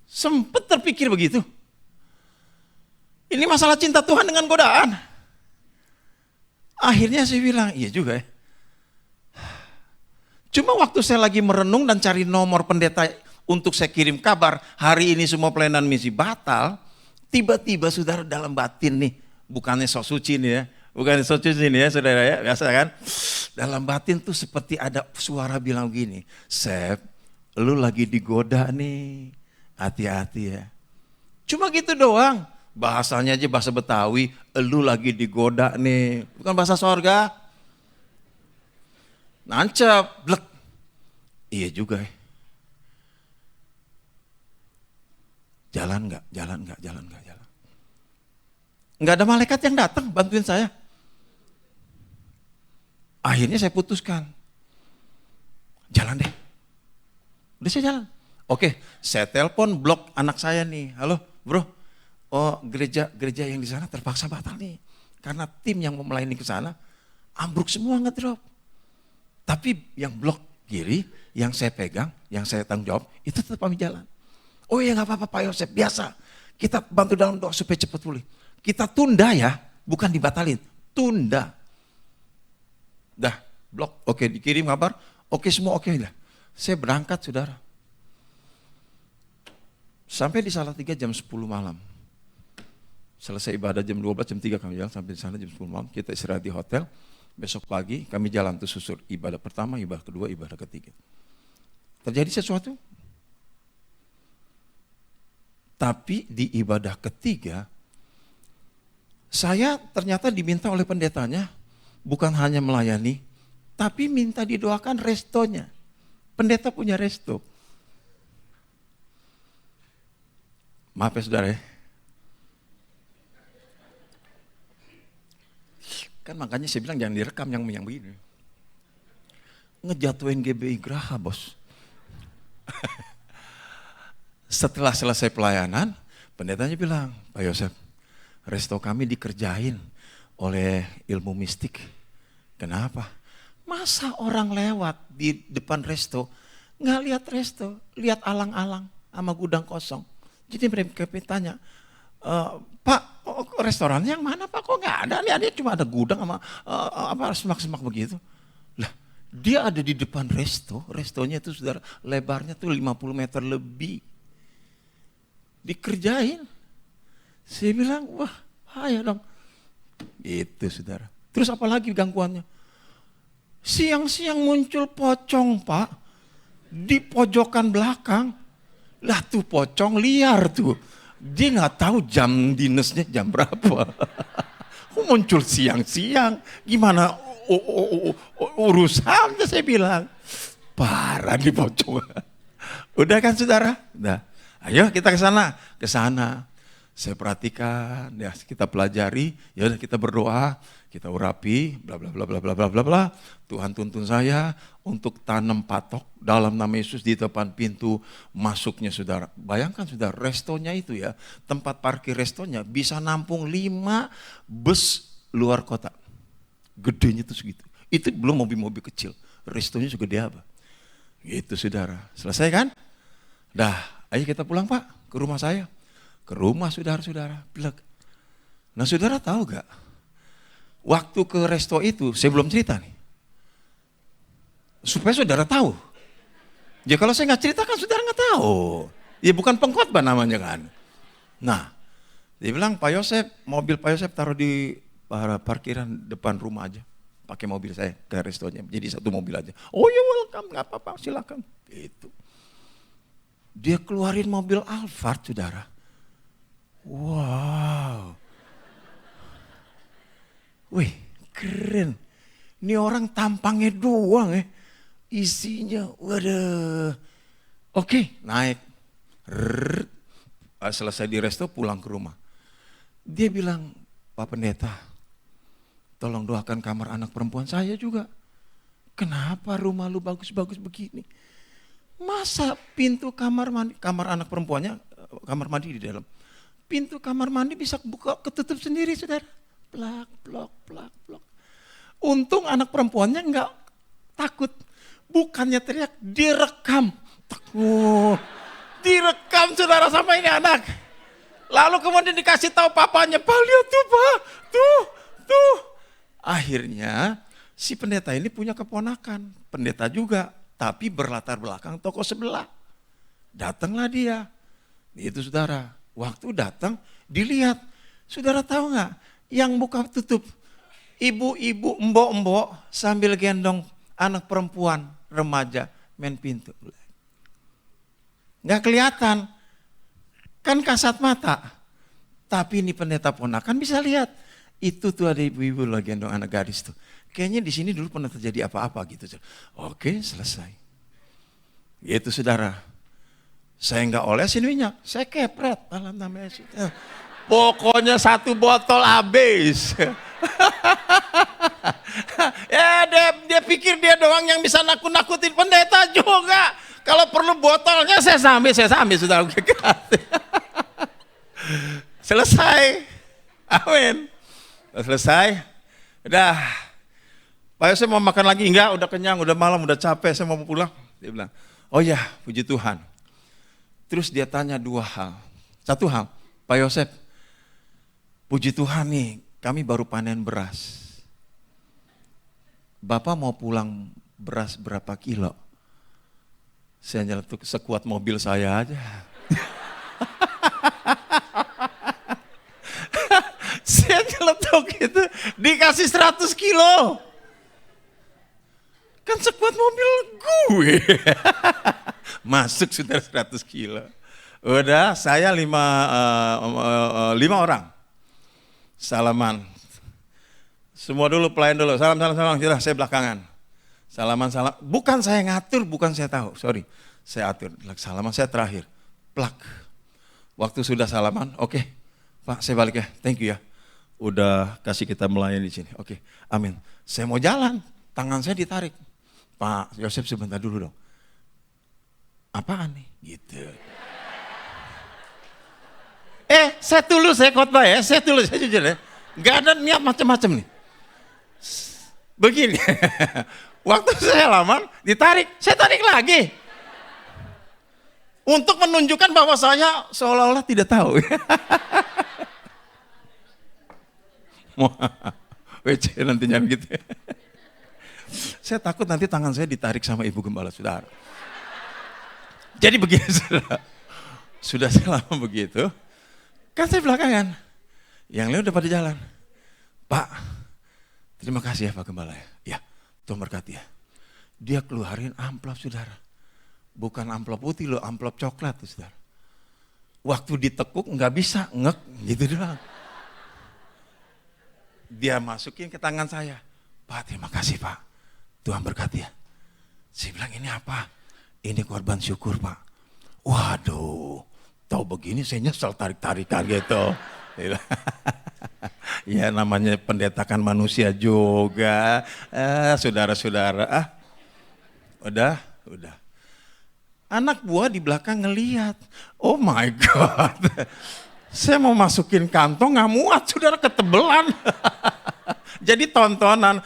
Sempet terpikir begitu. Ini masalah cinta Tuhan dengan godaan. Akhirnya saya bilang, iya juga ya. Cuma waktu saya lagi merenung dan cari nomor pendeta untuk saya kirim kabar, hari ini semua pelayanan misi batal, tiba-tiba saudara dalam batin nih, bukannya sok suci nih ya, bukannya sok suci nih ya saudara ya, biasa kan, dalam batin tuh seperti ada suara bilang gini, Sep, lu lagi digoda nih, hati-hati ya. Cuma gitu doang, bahasanya aja bahasa Betawi, lu lagi digoda nih, bukan bahasa sorga. Nancap, blek. Iya juga ya. Jalan enggak. Enggak ada malaikat yang datang bantuin saya. Akhirnya saya putuskan. Jalan deh. Udah saya jalan. Oke, saya telepon blok anak saya nih. Halo bro, gereja yang di sana terpaksa batal nih. Karena tim yang mau melayani ke sana, ambruk semua ngedrop. Tapi yang blok kiri, yang saya pegang, yang saya tanggung jawab, itu tetap kami jalan. Oh ya gak apa-apa Pak Yosef, biasa. Kita bantu dalam doa supaya cepat pulih. Kita tunda ya, bukan dibatalin, tunda. Dah, blok, oke dikirim kabar, oke semua oke lah. Saya berangkat saudara. Sampai di Salatiga jam 10 malam. Selesai ibadah jam 12, jam 3 kami jalan, sampai di sana jam 10 malam, kita istirahat di hotel. Besok pagi kami jalan tuh susur, ibadah pertama, ibadah kedua, ibadah ketiga. Terjadi sesuatu. Tapi di ibadah ketiga, saya ternyata diminta oleh pendetanya, bukan hanya melayani, tapi minta didoakan restonya. Pendeta punya resto. Maaf ya saudara ya. Kan makanya saya bilang jangan direkam yang begini. Ngejatuhin GBI Graha bos. Setelah selesai pelayanan, pendetanya bilang, Pak Yosef, resto kami dikerjain oleh ilmu mistik. Kenapa? Masa orang lewat di depan resto, nggak lihat resto, lihat alang-alang sama gudang kosong. Jadi mereka tanya, Pak, restorannya yang mana Pak? Kok nggak ada? Nih cuma ada gudang sama semak-semak begitu. Lah, dia ada di depan resto, restonya itu saudara, lebarnya tuh 50 meter lebih. Dikerjain. Saya bilang, wah bahaya dong. Itu saudara. Terus apa lagi gangguannya? Siang-siang muncul pocong Pak. Di pojokan belakang. Lah tuh pocong liar tuh. Dia gak tahu jam dinasnya jam berapa. Muncul siang-siang. Gimana urusannya saya bilang. Parah di pocong. Udah kan saudara? Udah. Ayo kita ke sana. Ke sana. Saya perhatikan, ya kita pelajari, ya udah kita berdoa, kita urapi, bla bla bla bla bla bla bla bla. Tuhan tuntun saya untuk tanam patok dalam nama Yesus di depan pintu masuknya saudara. Bayangkan saudara, restonya itu ya, tempat parkir restonya bisa nampung 5 bus luar kota. Gedenya itu segitu. Itu belum mobil-mobil kecil, restonya segede apa. Gitu saudara, selesai kan? Dah, ayo kita pulang Pak ke rumah saya. Ke rumah saudara-saudara, beleg. Nah saudara tahu gak? Waktu ke resto itu, saya belum cerita nih. Supaya saudara tahu. Ya kalau saya gak cerita kan saudara gak tahu. Ya bukan pengkhotbah namanya kan. Nah, dia bilang Pak Yosef, mobil Pak Yosef taruh di parkiran depan rumah aja. Pakai mobil saya ke restonya, jadi satu mobil aja. Oh ya welcome, gak apa-apa silakan. Gitu. Dia keluarin mobil Alphard saudara. Wow. Wih, keren. Ini orang tampangnya doang ya. Isinya, waduh. Oke, naik. Selesai di resto, pulang ke rumah. Dia bilang, Pak Pendeta, tolong doakan kamar anak perempuan saya juga. Kenapa rumah lu bagus-bagus begini? Masa pintu kamar anak perempuannya, kamar mandi di dalam. Pintu kamar mandi bisa buka ketutup sendiri saudara. Plak, plok, plak, plok. Untung anak perempuannya enggak takut. Bukannya teriak, direkam. Direkam saudara sama ini anak. Lalu kemudian dikasih tahu papanya, Pak lihat tuh Pak, tuh. Akhirnya si pendeta ini punya keponakan. Pendeta juga, tapi berlatar belakang toko sebelah. Datanglah dia. Itu saudara. Waktu datang, dilihat. Saudara tahu nggak? Yang buka tutup. Ibu-ibu, embok-embok sambil gendong anak perempuan, remaja, main pintu. Nggak kelihatan. Kan kasat mata. Tapi ini pendeta ponakan bisa lihat. Itu tuh ada ibu-ibu lagi gendong anak gadis tuh. Kayaknya di sini dulu pernah terjadi apa-apa gitu. Oke, selesai. Itu saudara. Saya enggak olesin minyak, saya kepret dalam nama Yesus. Pokoknya 1 botol habis. Ya dia pikir dia doang yang bisa nakut-nakutin pendeta juga. Kalau perlu botolnya saya sambil saudara. Selesai. Amin. Selesai. Udah. Pak Yosef mau makan lagi? Enggak, udah kenyang, udah malam, udah capek, saya mau pulang. Dia bilang, oh ya puji Tuhan. Terus dia tanya 2 hal. Satu hal, Pak Yosef, puji Tuhan nih, kami baru panen beras. Bapak mau pulang beras berapa kilo? Saya nyeletuk sekuat mobil saya aja. Saya nyeletuk itu dikasih 100 kilo. Kan sekuat mobil gue. Masuk sudah 100 kilo. Udah saya 5 orang. Salaman. Semua dulu pelayan dulu. Salam. Sudah saya belakangan. Salaman. Bukan saya ngatur, bukan saya tahu. Sorry. Saya atur. Salaman saya terakhir. Plak. Waktu sudah salaman, oke. Pak saya balik ya. Thank you ya. Udah kasih kita melayani di sini. Oke. Amin. Saya mau jalan. Tangan saya ditarik. Pak Yosef sebentar dulu dong. Apaan nih? Gitu. Saya tulus, saya khotbah ya, saya tulus, saya jujur ya. Gak ada niat macam-macam nih. Begini, waktu saya lamar, ditarik, saya tarik lagi. Untuk menunjukkan bahwa saya seolah-olah tidak tahu. WC nantinya gitu. Saya takut nanti tangan saya ditarik sama ibu gembala saudara. Jadi begini saudara, sudah saya lama begitu, kan saya belakangan, yang lain udah pada jalan. Pak, terima kasih ya Pak Gembala ya. Ya, Tuhan berkati ya. Dia keluarin amplop saudara. Bukan amplop putih loh, amplop coklat tuh saudara. Waktu ditekuk nggak bisa, ngek gitu doang. Dia masukin ke tangan saya. Pak, terima kasih Pak. Tuhan berkati ya. Saya bilang ini apa? Ini korban syukur Pak. Waduh, tahu begini saya nyesel tarik-tarikan gitu. Ya namanya pendetakan manusia juga. Saudara-saudara, udah. Anak buah di belakang ngelihat. Oh my God. Saya mau masukin kantong nggak muat, saudara, ketebelan. Jadi tontonan.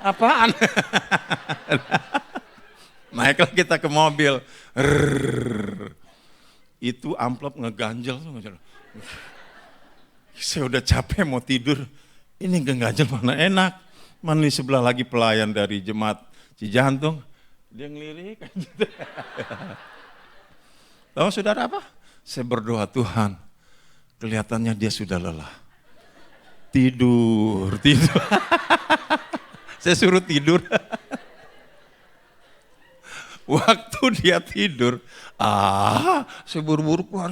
Apaan? Naiklah kita ke mobil. Itu amplop ngeganjel. Saya udah capek mau tidur. Ini ngeganjel mana enak. Mana di sebelah lagi pelayan dari jemaat Cijantung. Dia ngelirik. Tahu saudara apa? Saya berdoa, Tuhan, kelihatannya dia sudah lelah. Tidur. Saya suruh tidur. Waktu dia tidur, saya buru-buru keluar,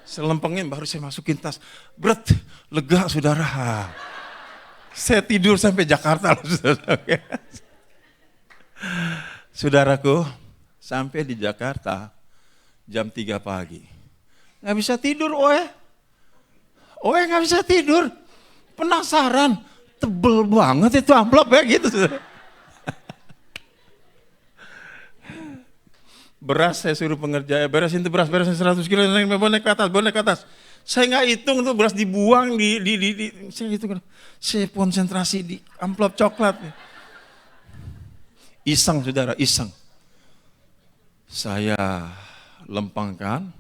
selempengin baru saya masukin tas. Lega saudara. Saya tidur sampai Jakarta. Saudaraku, sampai di Jakarta jam 3 pagi. Nggak bisa tidur, Oe nggak bisa tidur. Penasaran, tebel banget itu amplop ya gitu. Beras saya suruh pengerja, beresin itu beras, beresin 100 kilo, bonek ke atas. Saya nggak hitung tuh beras dibuang saya hitung. Saya konsentrasi di amplop coklat. Iseng saudara, iseng. Saya lempangkan,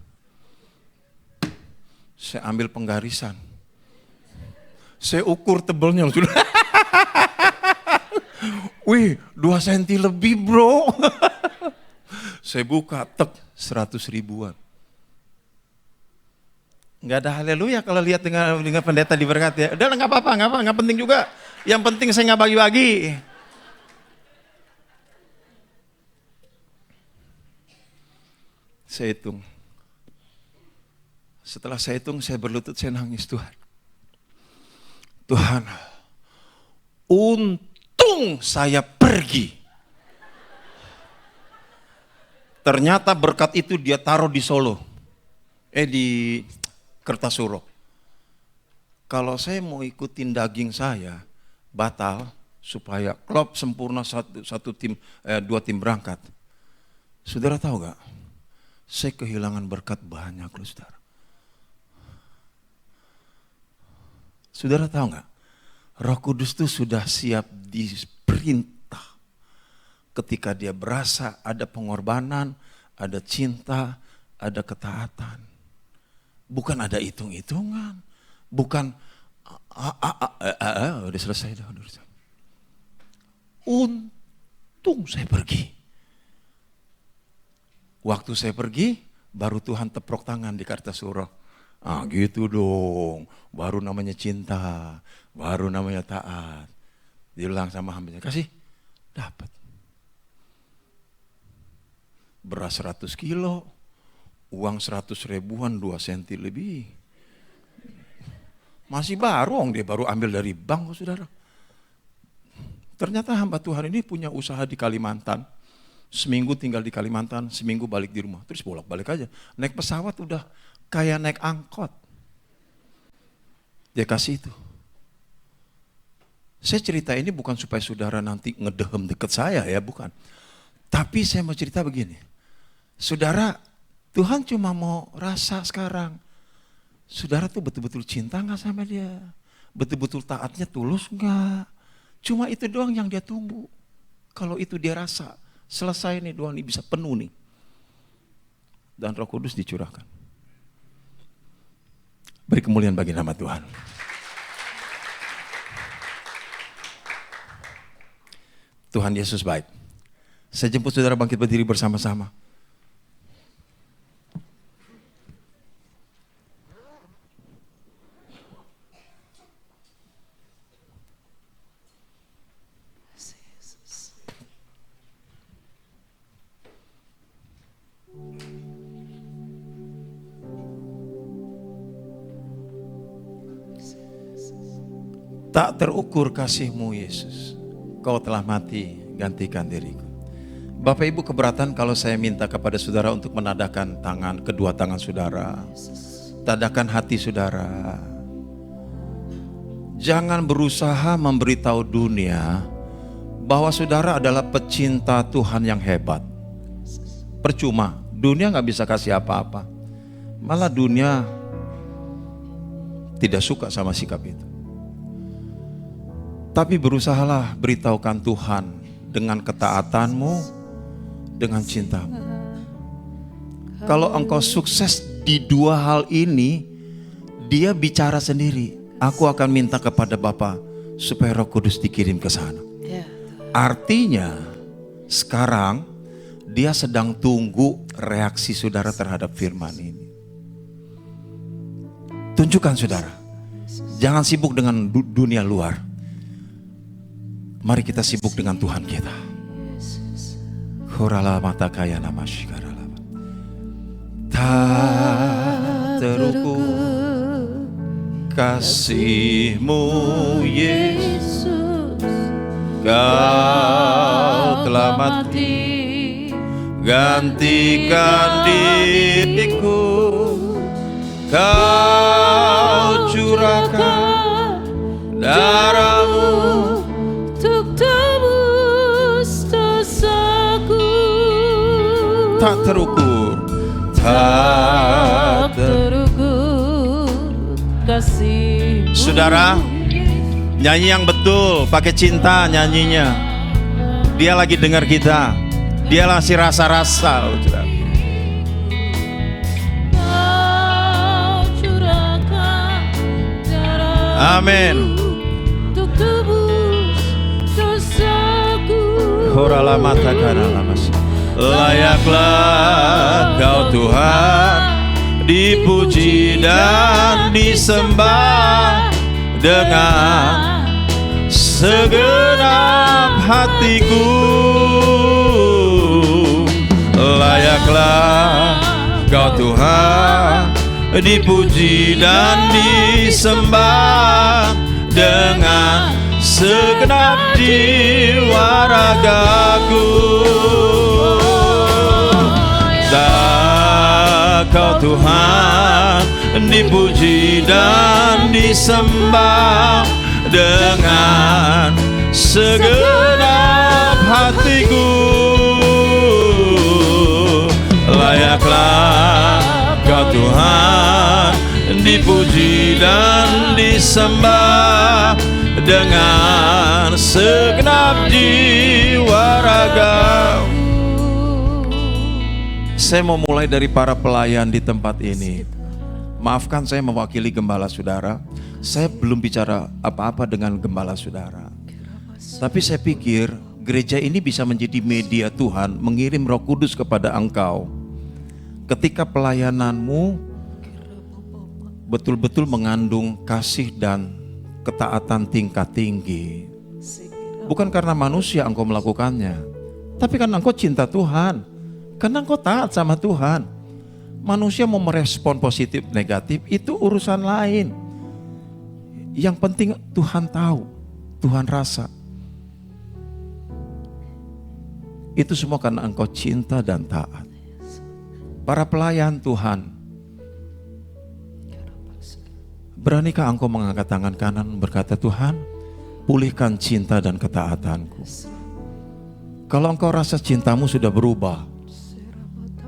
saya ambil penggarisan. Saya ukur tebelnya sudah. Wih, 2 senti lebih bro. Saya buka, 100 ribuan. Nggak ada haleluya kalau lihat dengan pendeta diberkati. Udah nggak apa-apa, nggak penting juga. Yang penting saya nggak bagi-bagi. Saya hitung. Setelah saya hitung, saya berlutut, saya nangis, Tuhan, untung saya pergi. Ternyata berkat itu dia taruh di Solo, di Kertasuro. Kalau saya mau ikutin daging saya, batal supaya klub sempurna satu tim, 2 tim berangkat. Saudara tahu gak? Saya kehilangan berkat banyak loh saudara. Saudara tahu gak? Roh Kudus itu sudah siap diperintah. Ketika dia berasa ada pengorbanan, ada cinta, ada ketaatan. Bukan ada hitung-hitungan. Bukan, udah selesai dah. Untung saya pergi. Waktu saya pergi, baru Tuhan teprok tangan di Kartasuro. Gitu dong, baru namanya cinta, baru namanya taat. Diulang sama hambanya, kasih, dapat. Beras 100 kilo, uang 100 ribuan, 2 senti lebih. Masih baru, dia baru ambil dari bank, saudara. Ternyata hamba Tuhan ini punya usaha di Kalimantan. Seminggu tinggal di Kalimantan, seminggu balik di rumah. Terus bolak-balik aja. Naik pesawat udah kayak naik angkot. Dia kasih itu. Saya cerita ini bukan supaya saudara nanti ngedehem deket saya ya, bukan. Tapi saya mau cerita begini. Saudara, Tuhan cuma mau rasa sekarang. Saudara tuh betul-betul cinta gak sama dia? Betul-betul taatnya tulus gak? Cuma itu doang yang dia tunggu. Kalau itu dia rasa, selesai nih doang, nih bisa penuh nih. Dan Roh Kudus dicurahkan. Beri kemuliaan bagi nama Tuhan. Tuhan Yesus baik. Saya jemput saudara bangkit berdiri bersama-sama. Tak terukur kasih-Mu Yesus. Kau telah mati, gantikan diriku. Bapak Ibu keberatan kalau saya minta kepada saudara untuk menadahkan kedua tangan saudara. Tadahkan hati saudara. Jangan berusaha memberitahu dunia bahwa saudara adalah pecinta Tuhan yang hebat. Percuma, dunia gak bisa kasih apa-apa. Malah dunia tidak suka sama sikap itu. Tapi berusahalah beritahukan Tuhan dengan ketaatanmu, dengan cintamu. Kalau engkau sukses di dua hal ini, dia bicara sendiri. Aku akan minta kepada Bapa supaya Roh Kudus dikirim ke sana. Artinya sekarang dia sedang tunggu reaksi saudara terhadap firman ini. Tunjukkan saudara. Jangan sibuk dengan dunia luar. Mari kita sibuk dengan Tuhan kita. Khorala mata kaya nama shikarala. Tak terukur kasih-Mu Yesus. Kau telah mati, gantikan diriku. Kau curahkan darah-Mu untuk tebus dosaku. Tak terukur, tak terukur kasih. Saudara, nyanyi yang betul, pakai cinta nyanyinya. Dia lagi dengar kita. Dia masih rasa-rasa. Amin. Layaklah Kau Tuhan dipuji dan disembah dengan segenap hatiku. Layaklah Kau Tuhan dipuji dan disembah dengan segenap jiwa ragaku. Tak Kau Tuhan dipuji dan disembah dengan segenap hatiku. Layaklah Kau Tuhan dipuji dan disembah dengan segenap jiwa raga. Saya mau mulai dari para pelayan di tempat ini. Maafkan saya mewakili gembala saudara. Saya belum bicara apa-apa dengan gembala saudara. Tapi saya pikir gereja ini bisa menjadi media Tuhan mengirim Roh Kudus kepada engkau. Ketika pelayananmu betul-betul mengandung kasih dan ketaatan tingkat tinggi. Bukan karena manusia engkau melakukannya, tapi karena engkau cinta Tuhan. Karena engkau taat sama Tuhan. Manusia mau merespon positif negatif itu urusan lain. Yang penting Tuhan tahu, Tuhan rasa. Itu semua karena engkau cinta dan taat. Para pelayan Tuhan, beranikah engkau mengangkat tangan kanan berkata, Tuhan, pulihkan cinta dan ketaatanku. Kalau engkau rasa cintamu sudah berubah,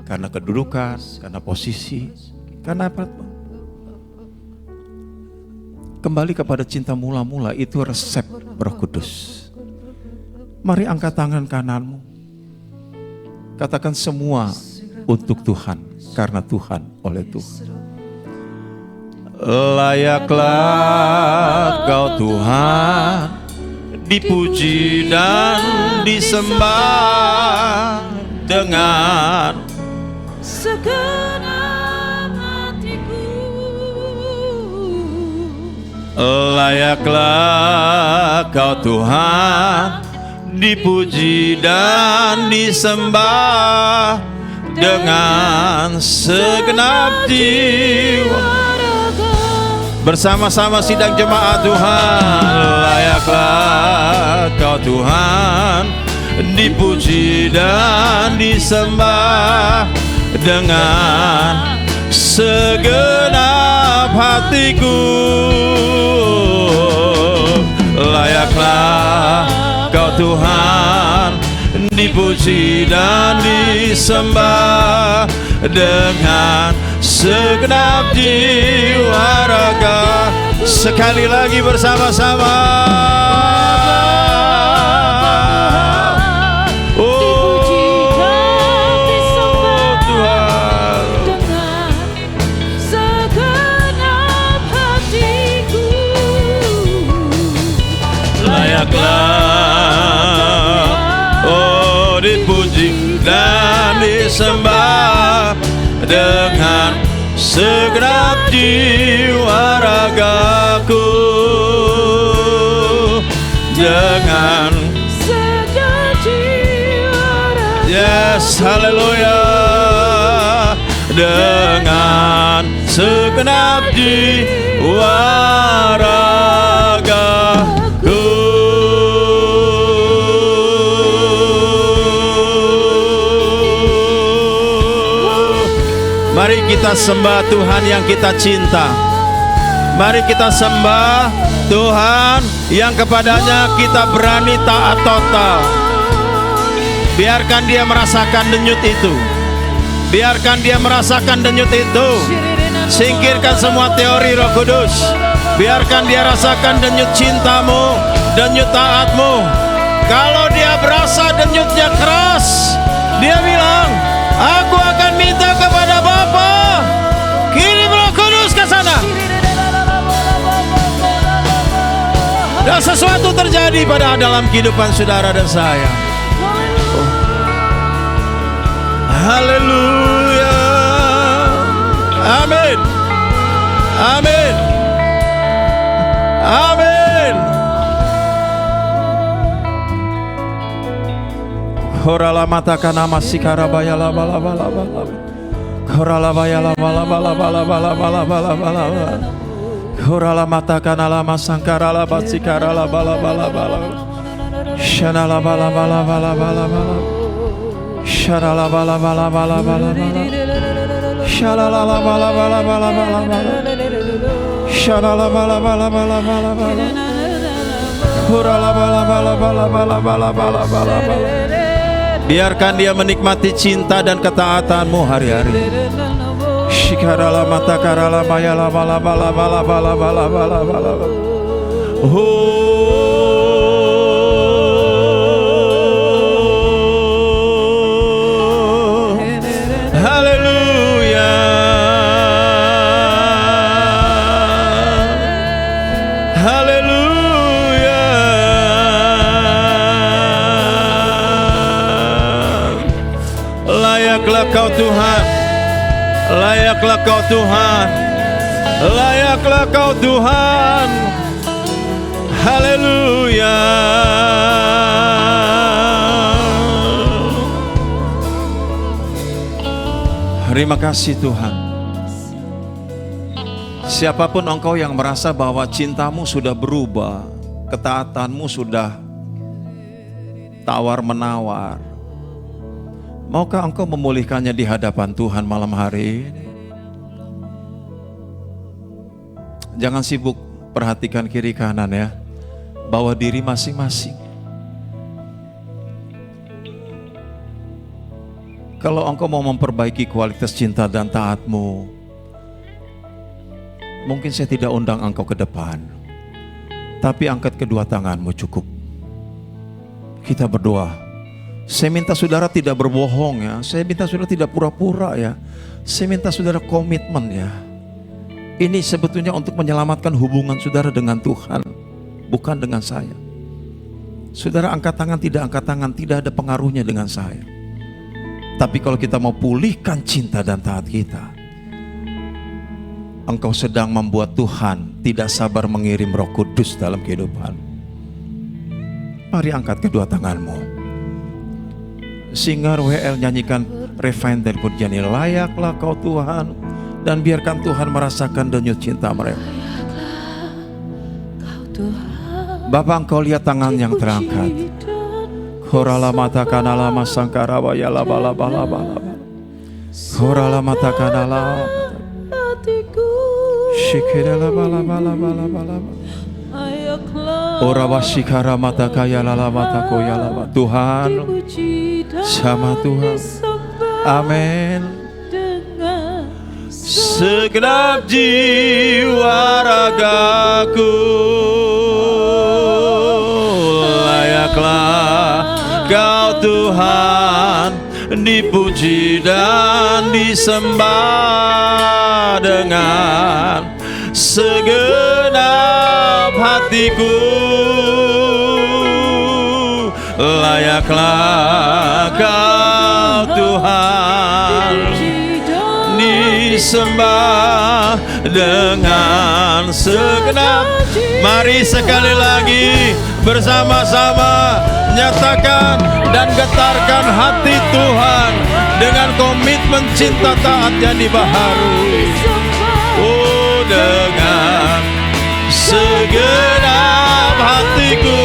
karena kedudukan, karena posisi, karena apa? kembali kepada cinta mula-mula. Itu resep Roh Kudus. Mari angkat tangan kananmu. Katakan semua untuk Tuhan, karena Tuhan, oleh Tuhan. Layaklah Kau Tuhan, dipuji dan disembah dengan segenap hatiku. Layaklah Kau Tuhan, dipuji dan disembah dengan segenap jiwa. Bersama-sama sidang jemaat Tuhan. Layaklah Kau Tuhan, dipuji dan disembah dengan segenap hatiku. Layaklah Kau Tuhan, dipuji dan disembah dengan segenap jiwa raga. Sekali lagi bersama-sama. Dipuji dan disembah dengan segenap jiwa ragaku, dengan segenap jiwa ragaku. Yes, haleluya. Dengan segenap jiwa ragaku. Mari kita sembah Tuhan yang kita cinta. Mari kita sembah Tuhan yang kepadanya kita berani taat total. Biarkan Dia merasakan denyut itu. Biarkan Dia merasakan denyut itu. Singkirkan semua teori Roh Kudus. Biarkan Dia rasakan denyut cintamu, denyut taatmu. Kalau Dia berasa denyutnya keras, Dia bilang, aku akan minta kepada Bapa, kirim Roh Kudus ke sana. Dan sesuatu terjadi pada dalam kehidupan saudara dan saya. Haleluya. Amin. Amin. Amin. Korala mata kana masikara bayala bala bala bala. Korala bayala bala bala bala bala bala bala bala. Korala mata kana la masangkara la basikara la bala bala bala. Shana la bala bala bala bala bala. Shana la bala bala bala bala bala. Shana la bala bala bala bala bala. Shana la bala bala bala bala bala. Korala bala bala bala bala bala bala bala bala. Biarkan Dia menikmati cinta dan ketaatanmu hari-hari. Shikarala mata karala mayala bala bala bala bala bala bala bala. Haleluya. Haleluya. Layaklah Kau Tuhan, layaklah Kau Tuhan, layaklah Kau Tuhan. Haleluya. Terima kasih Tuhan. Siapapun engkau yang merasa bahwa cintamu sudah berubah, ketaatanmu sudah tawar-menawar, maukah engkau memulihkannya di hadapan Tuhan malam hari ini? Jangan sibuk perhatikan kiri kanan ya. Bawa diri masing-masing. Kalau engkau mau memperbaiki kualitas cinta dan taatmu, Mungkin saya tidak undang engkau ke depan, tapi angkat kedua tanganmu cukup. Kita berdoa. Saya minta saudara tidak berbohong ya. Saya minta saudara tidak pura-pura ya. Saya minta saudara komitmen ya. Ini sebetulnya untuk menyelamatkan hubungan saudara dengan Tuhan, bukan dengan saya. Saudara angkat tangan, tidak angkat tangan, tidak ada pengaruhnya dengan saya. Tapi kalau kita mau pulihkan cinta dan taat kita, engkau sedang membuat Tuhan tidak sabar mengirim Roh Kudus dalam kehidupan. Mari angkat kedua tanganmu. Singer WL nyanyikan refrain dari pujian ini, layaklah kau Tuhan, dan biarkan Tuhan merasakan denyut cinta mereka. Bapa, engkau lihat tangan yang terangkat. Khorala mata kanala masangkara ya laba laba laba laba. Khorala mata kanala. Shikira laba laba laba laba laba. Ora wasikara mata kaya lala mata koya laba. Tuhan, sama Tuhan. Amin. Segenap jiwa ragaku layaklah Kau Tuhan, dipuji dan disembah dengan segenap hatiku. Layaklah Kau Tuhan, disembah dengan segenap. Mari sekali lagi bersama-sama nyatakan dan getarkan hati Tuhan dengan komitmen cinta taat yang dibaharui. Oh, dengan segenap hatiku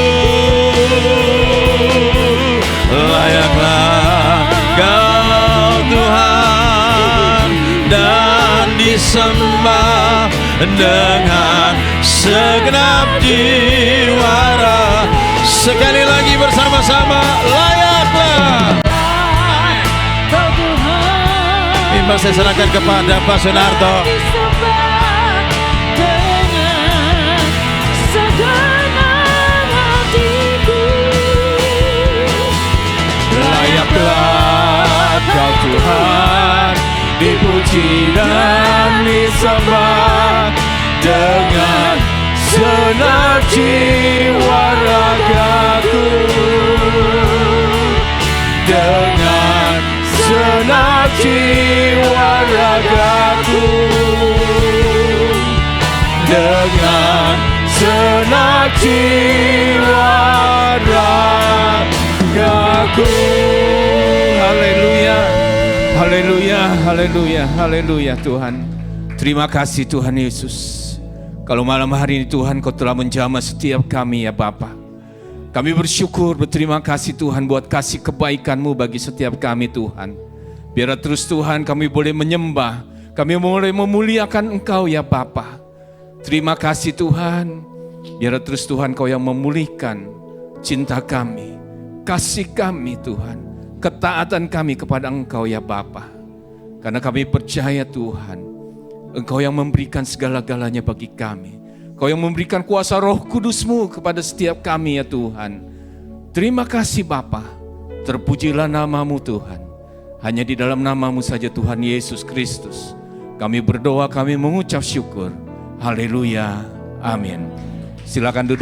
layaklah Kau Tuhan, dan disembah dengan segenap jiwa. Sekali lagi bersama-sama, layaklah. Kau Tuhan, Imbas saya serahkan kepada Pak Sunarto. dengan segenap hatiku. Layaklah Kau Tuhan, dipuji dan disembah dengan segenap jiwa ragaku. Dengan segenap jiwa ragaku. Dengan segenap jiwa ragaku. Haleluya, haleluya, haleluya, haleluya Tuhan. Terima kasih Tuhan Yesus. Kalau malam hari ini Tuhan Kau telah menjamah setiap kami ya Bapa. Kami bersyukur, berterima kasih Tuhan buat kasih kebaikan-Mu bagi setiap kami Tuhan. Biar terus Tuhan kami boleh menyembah, kami boleh memuliakan Engkau ya Bapa. Terima kasih Tuhan. Biar terus Tuhan Kau yang memulihkan cinta kami, kasih kami Tuhan, ketaatan kami kepada Engkau ya Bapa. Karena kami percaya Tuhan, Engkau yang memberikan segala-galanya bagi kami. Engkau yang memberikan kuasa Roh Kudus-Mu kepada setiap kami ya Tuhan. Terima kasih Bapa. Terpujilah nama-Mu Tuhan. Hanya di dalam nama-Mu saja Tuhan Yesus Kristus kami berdoa, kami mengucap syukur. Haleluya. Amin. Silakan duduk.